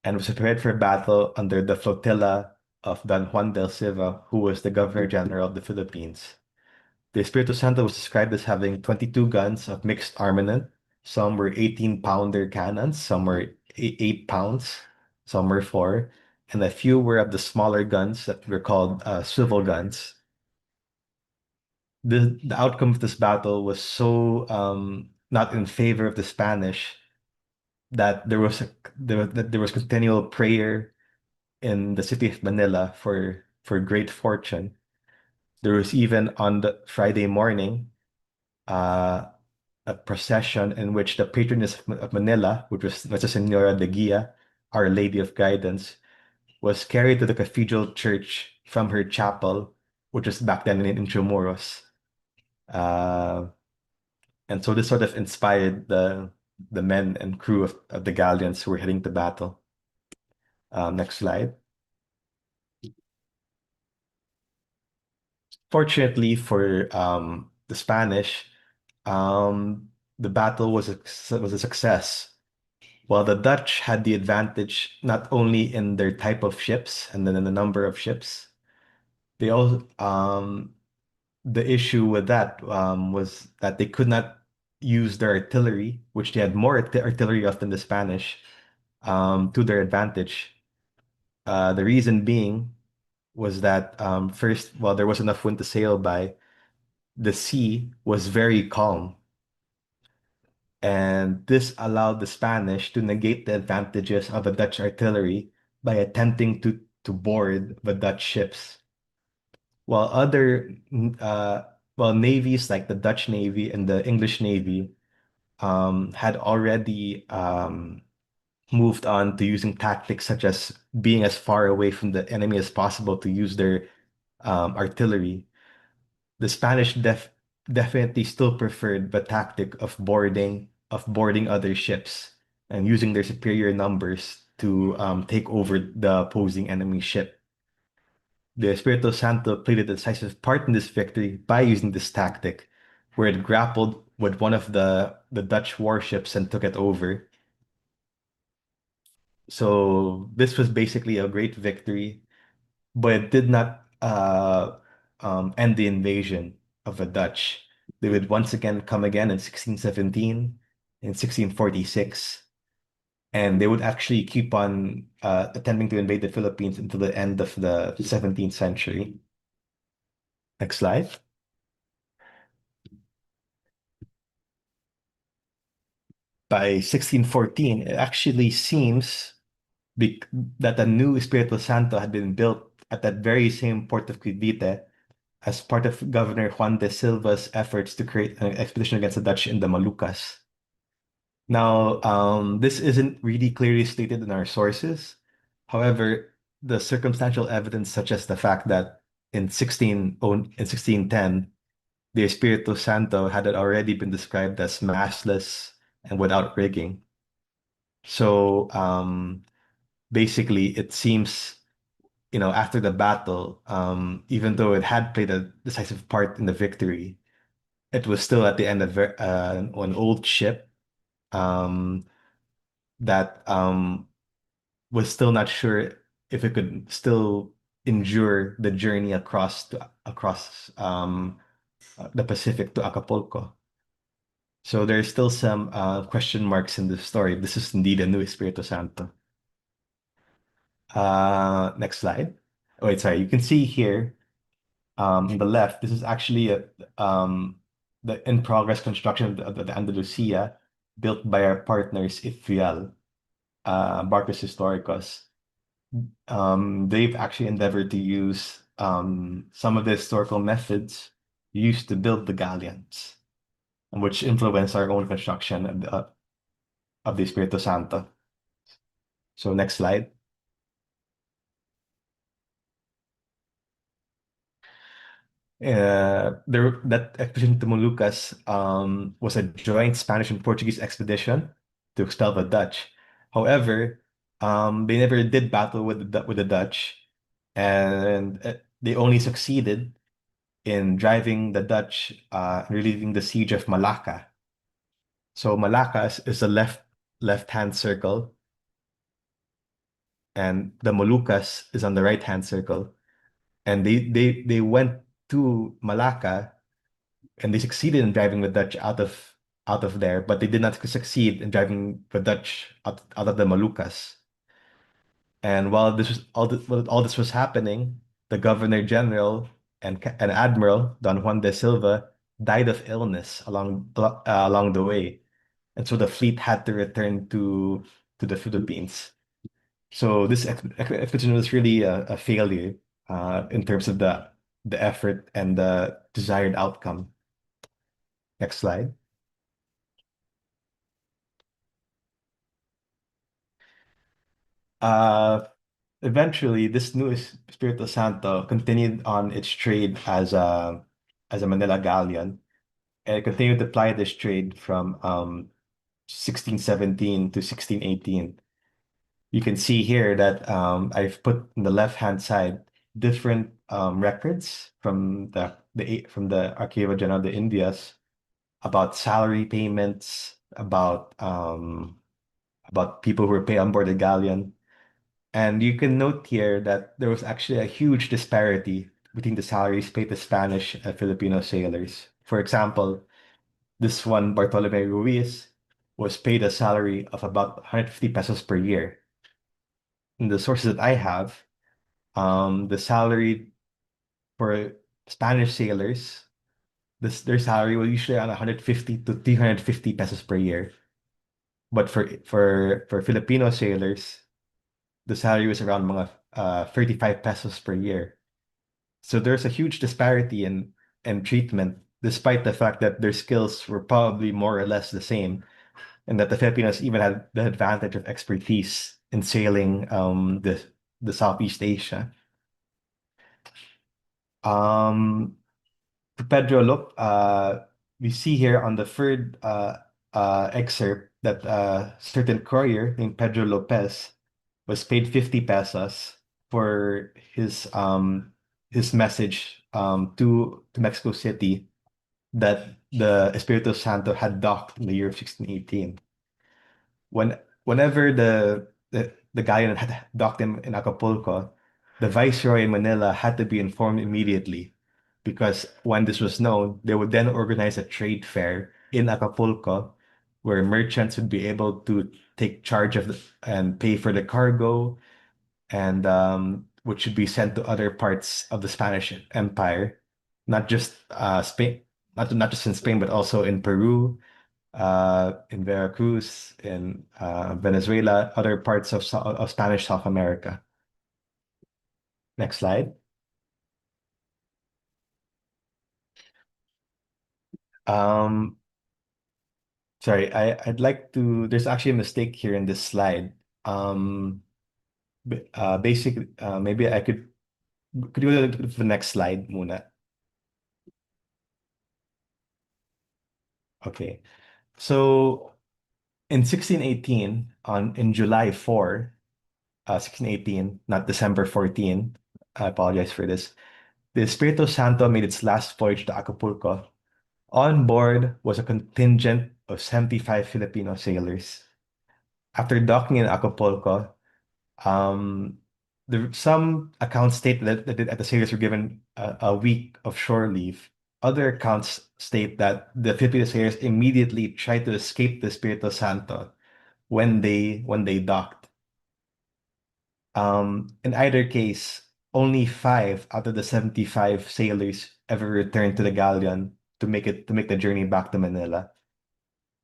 and was prepared for battle under the flotilla of Don Juan del Silva, who was the Governor General of the Philippines. The Espiritu Santo was described as having 22 guns of mixed armament. Some were 18-pounder cannons, some were 8 pounds, some were 4, and a few were of the smaller guns that were called swivel guns. The outcome of this battle was so not in favor of the Spanish that there was continual prayer in the city of Manila for great fortune. There was even on the Friday morning a procession in which the patroness of Manila, which was Nuestra Senora de Guia, Our Lady of Guidance, was carried to the cathedral church from her chapel, which was back then in Intramuros. And so this sort of inspired the men and crew of the galleons who were heading to battle. Next slide. Fortunately for the Spanish, the battle was a success. While the Dutch had the advantage not only in their type of ships and then in the number of ships, they also the issue with that was that they could not use their artillery, which they had more artillery of than the Spanish, to their advantage. The reason being was that first, while there was enough wind to sail by, the sea was very calm. And this allowed the Spanish to negate the advantages of the Dutch artillery by attempting to board the Dutch ships. While navies like the Dutch Navy and the English Navy had already moved on to using tactics such as being as far away from the enemy as possible to use their artillery, the Spanish definitely still preferred the tactic of boarding other ships and using their superior numbers to take over the opposing enemy ship. The Espiritu Santo played a decisive part in this victory by using this tactic, where it grappled with one of the Dutch warships and took it over. So this was basically a great victory, but it did not end the invasion of the Dutch. They would once again come again in 1617, in 1646, and they would actually keep on attempting to invade the Philippines until the end of the 17th century. Next slide. By 1614, it actually seems that a new Espiritu Santo had been built at that very same port of Cavite as part of Governor Juan de Silva's efforts to create an expedition against the Dutch in the Moluccas. Now, this isn't really clearly stated in our sources. However, the circumstantial evidence, such as the fact that in 1610, the Espiritu Santo had already been described as mastless and without rigging. So basically, it seems, after the battle, even though it had played a decisive part in the victory, it was still at the end of an old ship that was still not sure if it could still endure the journey across the Pacific to Acapulco. So there's still some question marks in the story if this is indeed a new Espiritu Santo. Next slide. Oh, wait, sorry. You can see here on the left, this is actually the in-progress construction of the Andalusia. built by our partners Ifrial, Barcos Historicos. They've actually endeavored to use some of the historical methods used to build the galleons, which influence our own construction of the Espiritu Santo. So next slide. That expedition to Moluccas was a joint Spanish and Portuguese expedition to expel the Dutch. However, they never did battle with the Dutch, and they only succeeded in driving the Dutch, relieving the siege of Malacca. So Malacca is the left-hand circle, and the Moluccas is on the right-hand circle. And they went to Malacca, and they succeeded in driving the Dutch out of there, but they did not succeed in driving the Dutch out of the Moluccas. And while while all this was happening, the Governor General and Admiral Don Juan de Silva died of illness along the way, and so the fleet had to return to the Philippines. So this expedition was really a failure in terms of the effort and the desired outcome. Next slide. Uh, Eventually, this new Espiritu Santo continued on its trade as a Manila galleon, and it continued to ply this trade from 1617 to 1618. You can see here that I've put on the left-hand side different records from the Archivo General de Indias about salary payments, about people who were paid on board the galleon. And you can note here that there was actually a huge disparity between the salaries paid to Spanish and Filipino sailors. For example, this one, Bartolome Ruiz, was paid a salary of about 150 pesos per year. In the sources that I have, the salary for Spanish sailors, their salary was usually around 150 to 350 pesos per year. But for Filipino sailors, the salary was around mga 35 pesos per year. So there's a huge disparity in treatment, despite the fact that their skills were probably more or less the same, and that the Filipinos even had the advantage of expertise in sailing the Southeast Asia. Pedro Lop, we see here on the third excerpt that a certain courier named Pedro Lopez was paid 50 pesos for his message to Mexico City that the Espiritu Santo had docked in the year of 1618. Whenever the galleon had docked in Acapulco, the viceroy in Manila had to be informed immediately, because when this was known, they would then organize a trade fair in Acapulco where merchants would be able to take charge and pay for the cargo, and which should be sent to other parts of the Spanish Empire, not just Spain, not just in Spain, but also in Peru, in Veracruz, in Venezuela, other parts of Spanish South America. Next slide. Sorry, I'd like to. There's actually a mistake here in this slide. Basically, maybe I could you go to the next slide, muna? Okay. So in 1618, in July 4, 1618, not December 14, I apologize for this. The Espiritu Santo made its last voyage to Acapulco. On board was a contingent of 75 Filipino sailors. After docking in Acapulco, some accounts state that the sailors were given a week of shore leave. Other accounts state that the Filipino sailors immediately tried to escape the Espiritu Santo when they docked. In either case, only 5 out of the 75 sailors ever returned to the galleon to make the journey back to Manila.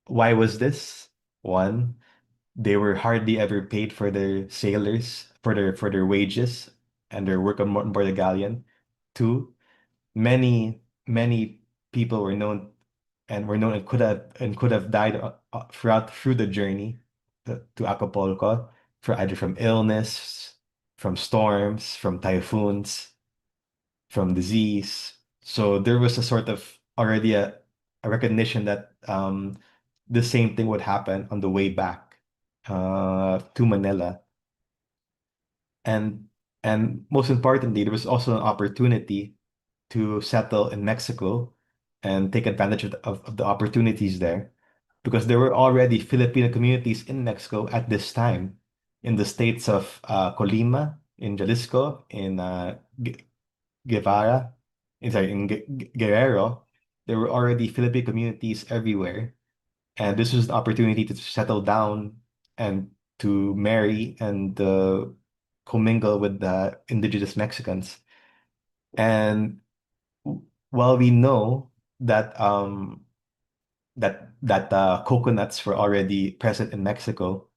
Why was this? One, they were hardly ever paid for their sailors, for their wages and their work on board the galleon. Two, many people were known and could have died through the journey to Acapulco for either from illness, from storms, from typhoons, from disease. So there was a sort of already a recognition that the same thing would happen on the way back to Manila. And most importantly, there was also an opportunity to settle in Mexico and take advantage of the opportunities there because there were already Filipino communities in Mexico at this time in the states of Colima, in Jalisco, in Guevara, in Guerrero. There were already Filipino communities everywhere, and this was an opportunity to settle down and to marry and commingle with the indigenous Mexicans. And while we know that coconuts were already present in Mexico,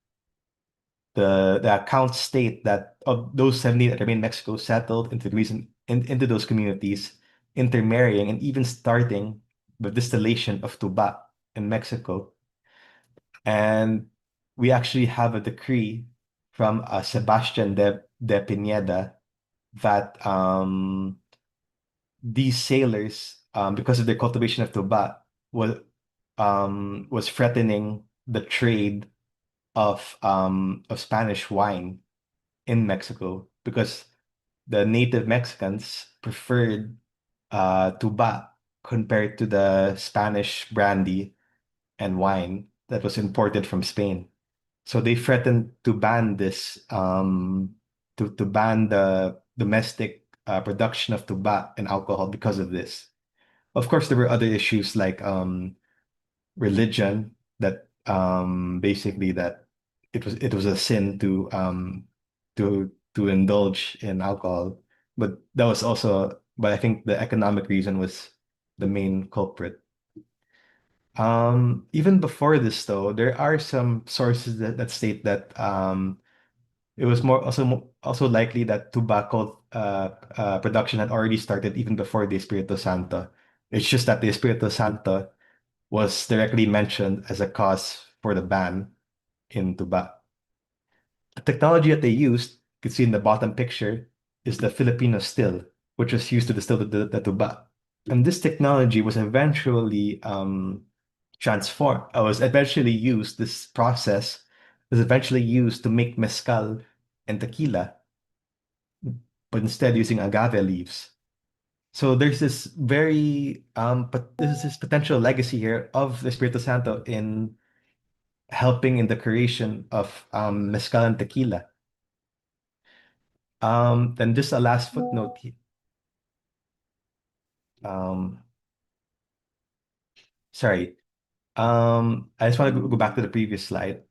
the accounts state that of those 70 that remained in Mexico settled into those communities, intermarrying and even starting the distillation of tuba in Mexico. And we actually have a decree from Sebastian de Pineda that these sailors, because of their cultivation of tuba, was threatening the trade of Spanish wine in Mexico because the native Mexicans preferred tuba compared to the Spanish brandy and wine that was imported from Spain. So they threatened to ban this, to ban the domestic production of tuba and alcohol because of this. Of course, there were other issues like religion that basically that it was a sin to indulge in alcohol, but that was also but I think the economic reason was the main culprit. Even before this though, there are some sources that state that it was also likely that tobacco production had already started even before the Espiritu Santo. It's just that the Espiritu Santo was directly mentioned as a cause for the ban in tuba. The technology that they used, you can see in the bottom picture, is the Filipino still, which was used to distill the tuba. And this technology was eventually transformed. This process was eventually used to make mezcal and tequila, but instead using agave leaves. So there's this but there's this potential legacy here of the Espiritu Santo in helping in the creation of mezcal and tequila. Then just a last footnote. Um, sorry. I just want to go back to the previous slide.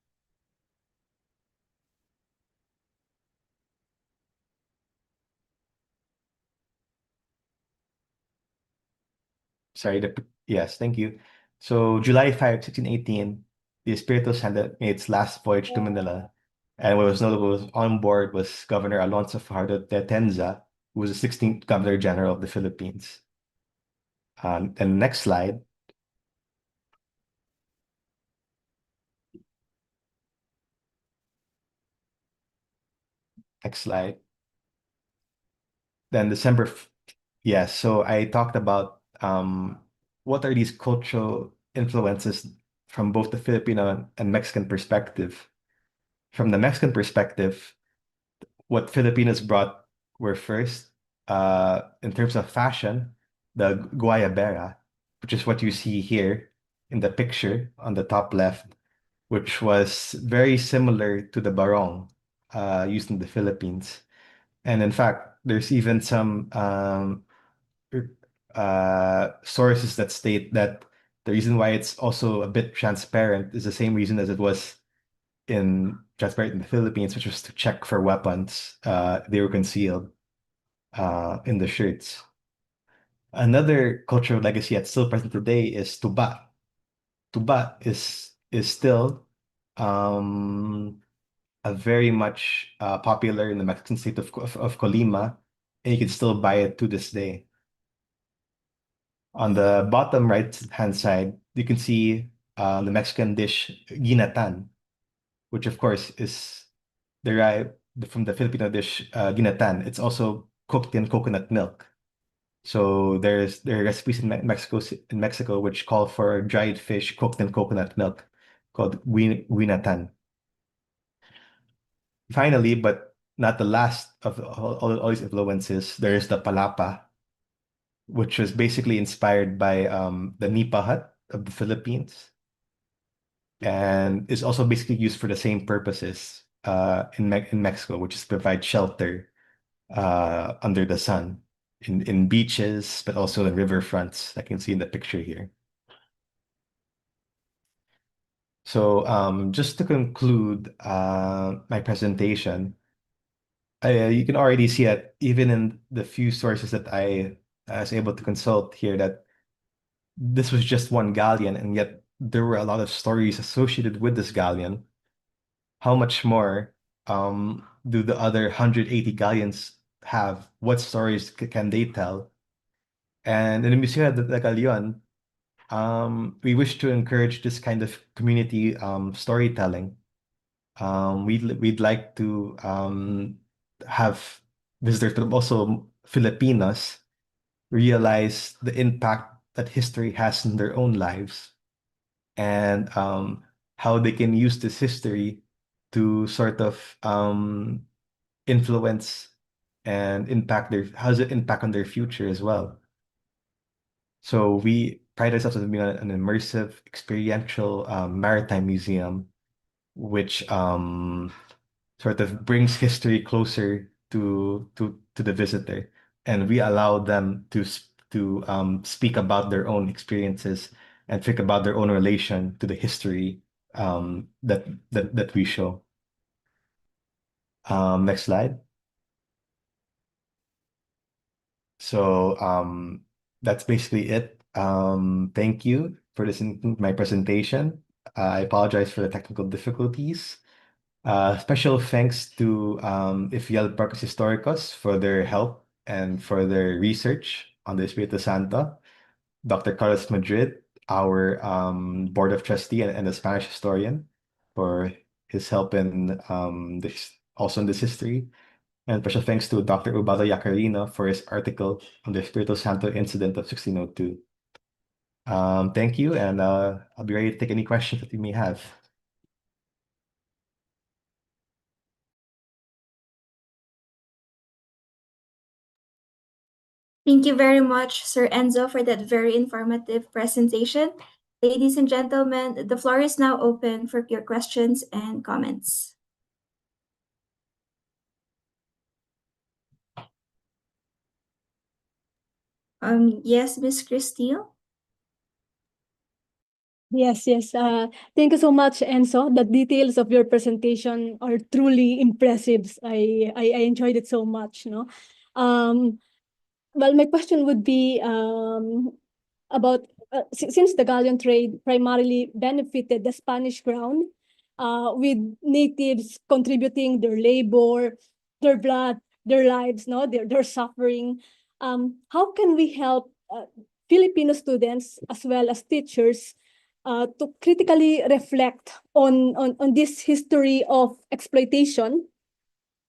Sorry. Yes, thank you. So July 5, 1618, the Espiritu Santo made its last voyage to Manila. And what was notable was on board was Governor Alonso Fajardo de Tenza, who was the 16th Governor General of the Philippines. And next slide. Next slide. Then yes, so I talked about what are these cultural influences from both the Filipino and Mexican perspective. From the Mexican perspective, what Filipinos brought were first, in terms of fashion, the guayabera, which is what you see here in the picture on the top left, which was very similar to the barong used in the Philippines. And in fact, there's even some sources that state that the reason why it's also a bit transparent is the same reason as it was in transparent in the Philippines, which was to check for weapons. They were concealed in the shirts. Another cultural legacy that's still present today is tuba. tuba is still a very much popular in the Mexican state of Colima, and you can still buy it to this day. On the bottom right-hand side, you can see the Mexican dish ginatan, which of course is derived from the Filipino dish ginatan. It's also cooked in coconut milk. So there are recipes in Mexico which call for dried fish cooked in coconut milk called guinatan. Finally, but not the last of all these influences, there is the palapa, which was basically inspired by the nipa hut of the Philippines, and is also basically used for the same purposes in Mexico, which is provide shelter under the sun in beaches, but also in riverfronts, I can see in the picture here. So just to conclude my presentation, you can already see that even in the few sources that I was able to consult here, that this was just one galleon, and yet there were a lot of stories associated with this galleon. How much more do the other 180 galleons have? What stories can they tell? And in the Museo de Galion, we wish to encourage this kind of community storytelling. We'd like to have visitors, but also Filipinos, realize the impact that history has in their own lives, and how they can use this history to sort of influence and impact how does it impact on their future as well. So we pride ourselves on being an immersive, experiential maritime museum, which sort of brings history closer to the visitor, and we allow them to speak about their own experiences and think about their own relation to the history that we show. Next slide. So that's basically it. Thank you for listening to my presentation. I apologize for the technical difficulties. Special thanks to Ifiel Parques Históricos for their help and for their research on the Espiritu Santo. Dr. Carlos Madrid, our board of trustee and a Spanish historian, for his help in also in this history. And special thanks to Dr. Ubado Yacarino for his article on the Espiritu Santo incident of 1602. Thank you, and I'll be ready to take any questions that you may have. Thank you very much, Sir Enzo, for that very informative presentation. Ladies and gentlemen, the floor is now open for your questions and comments. Yes, Miss Christine. Yes, yes. Thank you so much, Enzo. The details of your presentation are truly impressive. I enjoyed it so much, no? Well, my question would be about since the galleon trade primarily benefited the Spanish crown, with natives contributing their labor, their blood, their lives, no, their suffering. How can we help Filipino students as well as teachers to critically reflect on this history of exploitation,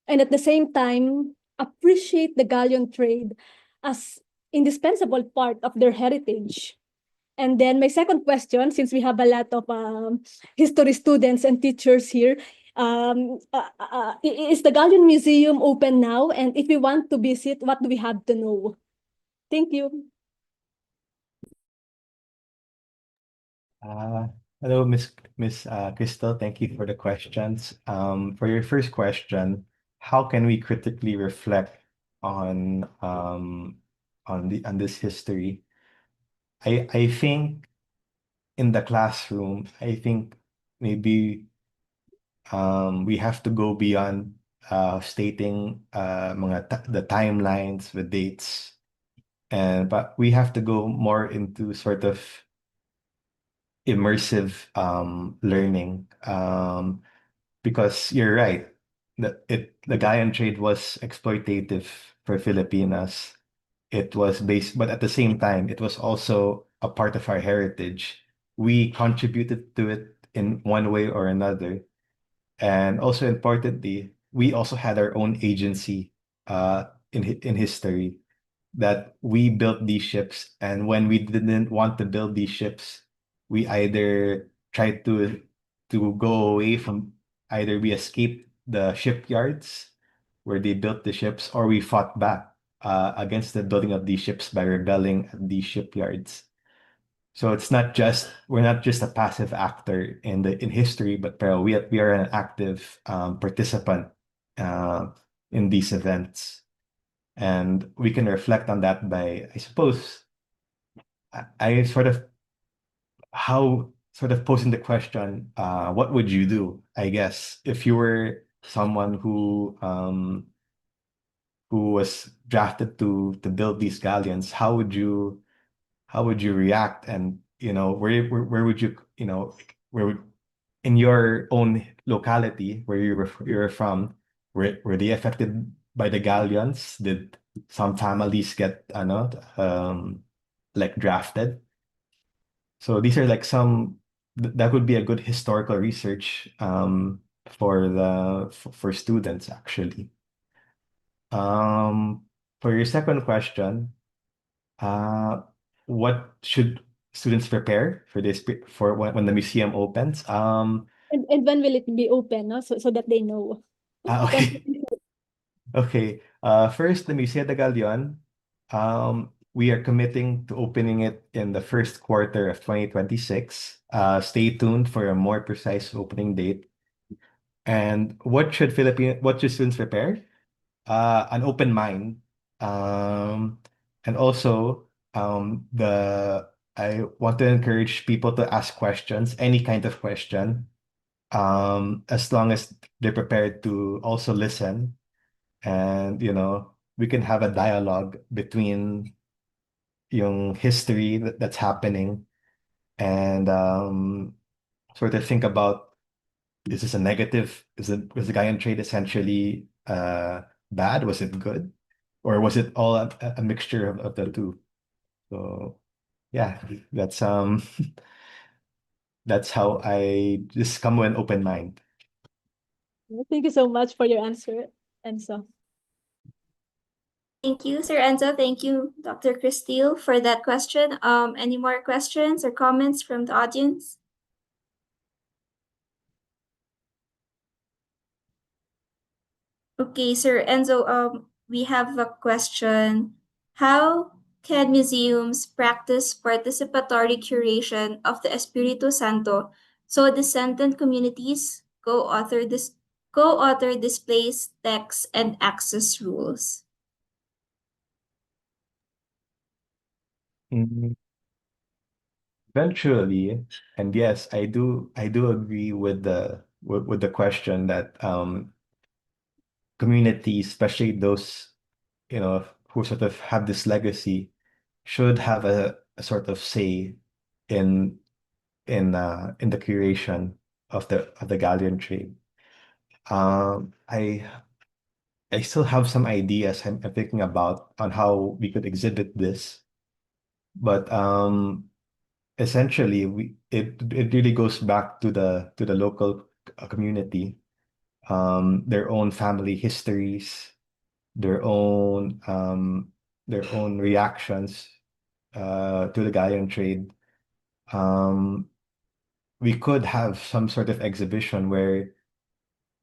and at the same time appreciate the galleon trade as indispensable part of their heritage? And then my second question, since we have a lot of history students and teachers here, is the Galleon Museum open now? And if we want to visit, what do we have to know? Thank you. Hello, Miss Crystal. Thank you for the questions. For your first question, how can we critically reflect on this history? I think in the classroom, I think maybe we have to go beyond stating the timelines, the dates, but we have to go more into sort of immersive learning. Because you're right, the galleon trade was exploitative for Filipinas. It was based, but at the same time, it was also a part of our heritage. We contributed to it in one way or another. And also importantly, we also had our own agency in history, that we built these ships. And when we didn't want to build these ships, we either tried to go away from, either we escaped the shipyards where they built the ships, or we fought back against the building of these ships by rebelling at these shipyards. So it's not just, we're not just a passive actor in history, but we are an active participant uh, in these events. And we can reflect on that by, I suppose, I sort of, how sort of posing the question, what would you do, I guess, if you were someone who was drafted to build these galleons? How would you react? And where would you, where would, in your own locality where you're from, were they affected by the galleons? Did some families get like drafted? So these are like that would be a good historical research for students actually. For your second question, uh, what should students prepare for this for when the museum opens? And when will it be open, no? So that they know. Okay. Okay. First, the Museo de Galion. We are committing to opening it in the first quarter of 2026. Stay tuned for a more precise opening date. And what should students prepare? An open mind. Um, and also, I want to encourage people to ask questions, any kind of question, as long as they're prepared to also listen. And we can have a dialogue between yung history that's happening, and sort of think about, is this a negative, was the Gaian trade essentially bad, was it good, or was it all a mixture of the two? So yeah, that's how I just come with an open mind. Thank you so much for your answer, Enzo. Thank you, Sir Enzo. Thank you, Dr. Cristile, for that question. Any more questions or comments from the audience? Okay, Sir Enzo, we have a question. How can museums practice participatory curation of the Espiritu Santo so descendant communities co-author displays, texts, and access rules? Mm, Eventually, and yes, I do agree with the question that communities, especially those who sort of have this legacy, should have a sort of say in in the curation of the galleon trade. I still have some ideas I'm thinking about on how we could exhibit this, but essentially it really goes back to the local community, their own family histories, their own reactions to the galleon trade. Um, we could have some sort of exhibition where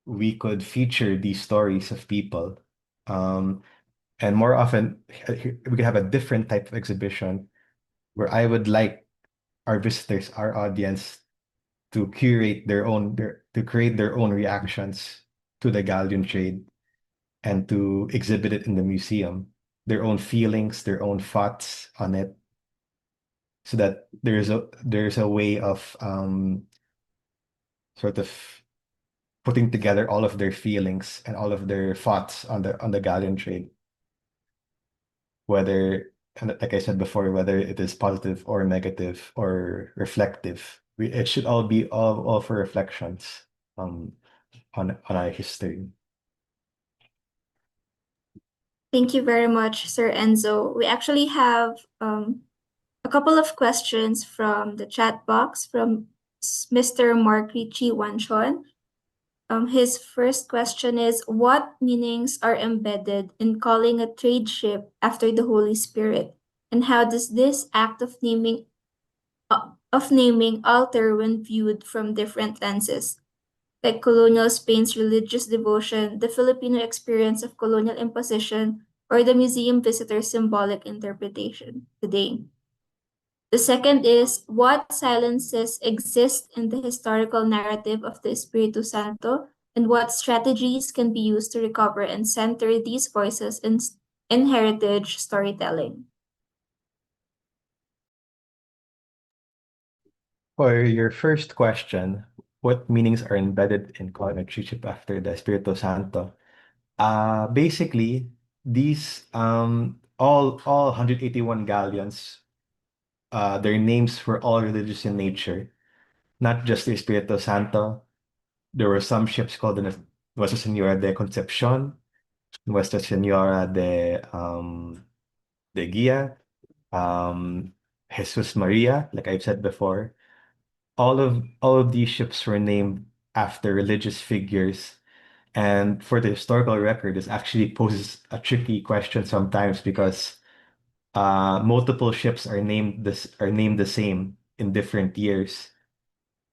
we could feature these stories of people. Um, and more often, we could have a different type of exhibition where I would like our visitors, our audience, to to create their own reactions to the galleon trade and to exhibit it in the museum, their own feelings, their own thoughts on it, so that there's a way of sort of putting together all of their feelings and all of their thoughts on the galleon trade, whether, and like I said before, whether it is positive or negative or reflective it should all be all for reflections on our history. Thank you very much, Sir Enzo. We actually have a couple of questions from the chat box from Mr. Mark Ricci Wanchon. His first question is, what meanings are embedded in calling a trade ship after the Holy Spirit? And how does this act of naming alter when viewed from different lenses? Like colonial Spain's religious devotion, the Filipino experience of colonial imposition, or the museum visitor's symbolic interpretation today. The second is, what silences exist in the historical narrative of the Espiritu Santo, and what strategies can be used to recover and center these voices in heritage storytelling? For your first question, what meanings are embedded in calling a tree ship after the Espiritu Santo? Basically, these all 181 galleons, their names were all religious in nature, not just the Espiritu Santo. There were some ships called the Nuestra Señora de Concepción, Nuestra Señora de Guía, Jesus Maria, like I've said before. All of these ships were named after religious figures. And for the historical record, this actually poses a tricky question sometimes because multiple ships are named the same in different years.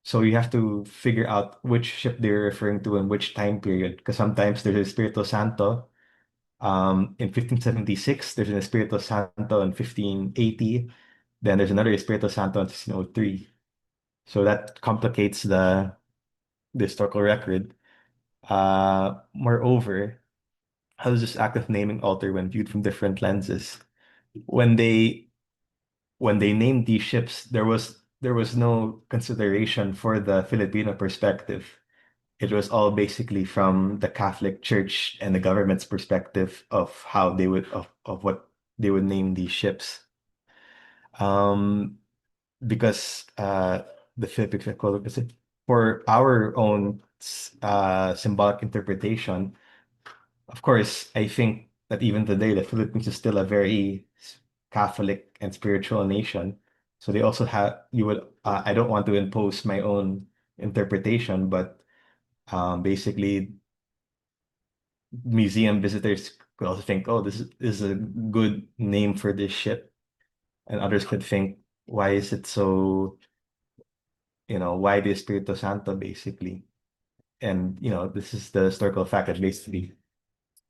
So you have to figure out which ship they're referring to in which time period. Because sometimes there's a Espiritu Santo in 1576, there's an Espiritu Santo in 1580, then there's another Espiritu Santo in 1603. So that complicates the historical record. Moreover, how does this act of naming alter when viewed from different lenses? When they named these ships, there was no consideration for the Filipino perspective. It was all basically from the Catholic Church and the government's perspective of how they would of what they would name these ships. Because the Philippines, for our own symbolic interpretation, of course, I think that even today, the Philippines is still a very Catholic and spiritual nation. So they also have, I don't want to impose my own interpretation, but basically, museum visitors could also think, oh, this is a good name for this ship. And others could think, why is it so, why the Espiritu Santo, basically? And, this is the historical fact that basically,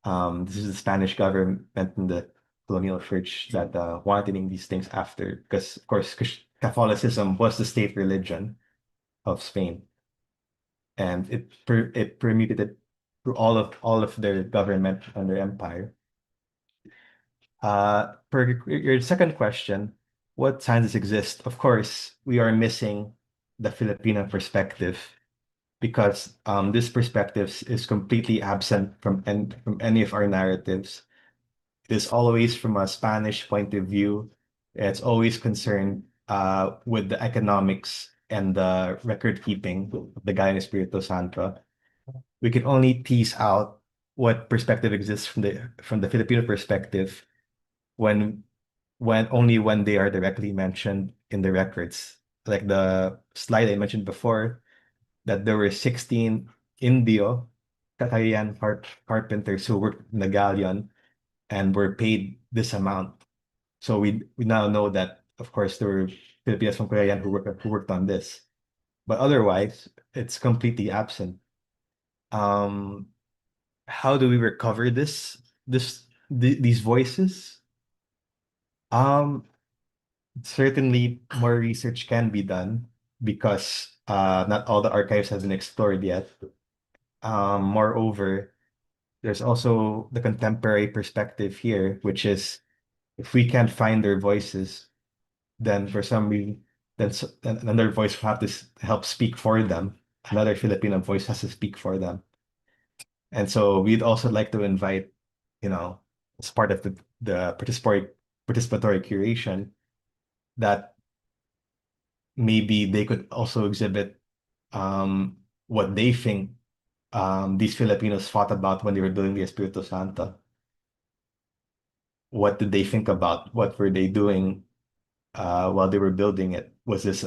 this is the Spanish government and the colonial church that wanted to name these things after, because of course Catholicism was the state religion of Spain, and it permeated through all of their government and their empire. Per your second question, what signs exist? Of course, we are missing the Filipino perspective because this perspective is completely absent from any of our narratives. It is always from a Spanish point of view. It's always concerned with the economics and the record keeping of the Gaya Espiritu Santo. We can only tease out what perspective exists from the Filipino perspective when when they are directly mentioned in the records. Like the slide I mentioned before, that there were 16 Indio Cagayan carpenters who worked in the galleon and were paid this amount. So we now know that, of course, there were Filipinos from Cagayan who worked on this, but otherwise it's completely absent. How do we recover these voices? Certainly more research can be done because not all the archives have been explored yet. Moreover, there's also the contemporary perspective here, which is if we can't find their voices, then for some reason, then another voice will have to help speak for them. Another Filipino voice has to speak for them. And so we'd also like to invite, as part of the participatory curation, that maybe they could also exhibit what they think these Filipinos thought about when they were doing the Espiritu Santo. What did they think about? What were they doing while they were building it? Was this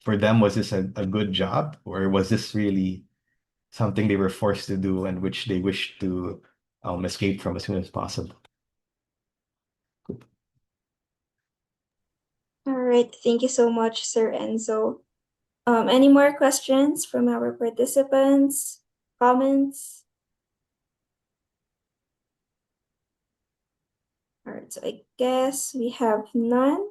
for them? Was this a good job, or was this really something they were forced to do and which they wished to escape from as soon as possible? All right, thank you so much, Sir Enzo. Any more questions from our participants? Comments? All right, so I guess we have none.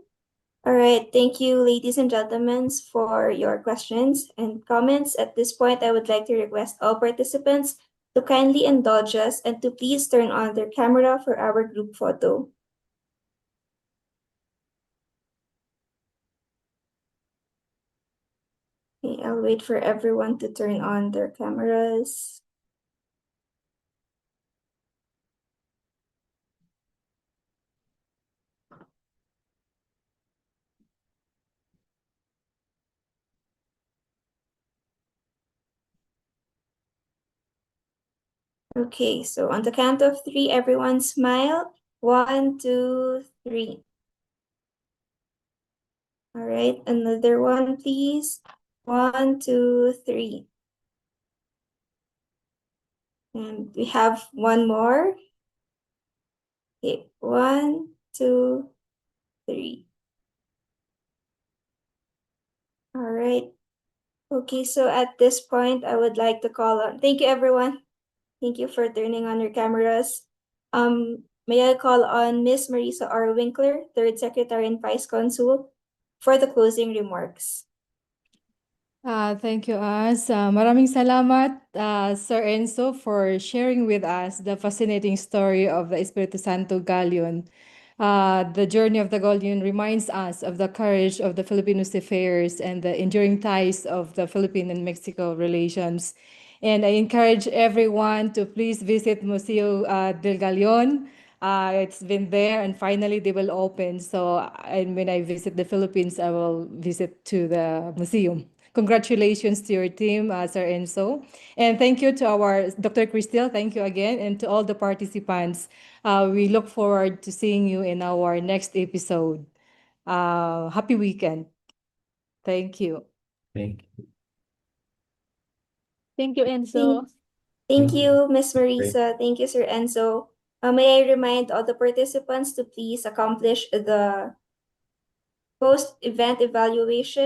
All right, thank you, ladies and gentlemen, for your questions and comments. At this point, I would like to request all participants to kindly indulge us and to please turn on their camera for our group photo. Okay, I'll wait for everyone to turn on their cameras. Okay, so on the count of three, everyone smile. 1, 2, 3. All right, another one, please. 1, 2, 3. And we have one more. Okay, 1, 2, 3. All right. Okay, so at this point, I would like to call on. Thank you, everyone. Thank you for turning on your cameras. May I call on Miss Marisa R. Winkler, Third Secretary and Vice Consul, for the closing remarks. Thank you, maraming salamat, Sir Enzo, for sharing with us the fascinating story of the Espiritu Santo Galleon. The journey of the Galleon reminds us of the courage of the Filipino seafarers and the enduring ties of the Philippine and Mexico relations. And I encourage everyone to please visit Museo del Galleon. It's been there and finally they will open. So, and when I visit the Philippines, I will visit to the museum. Congratulations to your team, Sir Enzo. And thank you to our Dr. Cristel. Thank you again. And to all the participants. We look forward to seeing you in our next episode. Happy weekend. Thank you. Thank you. Thank you, Enzo. Thank Thank you, Miss Great. Marisa. Thank you, Sir Enzo. May I remind all the participants to please accomplish the post-event evaluation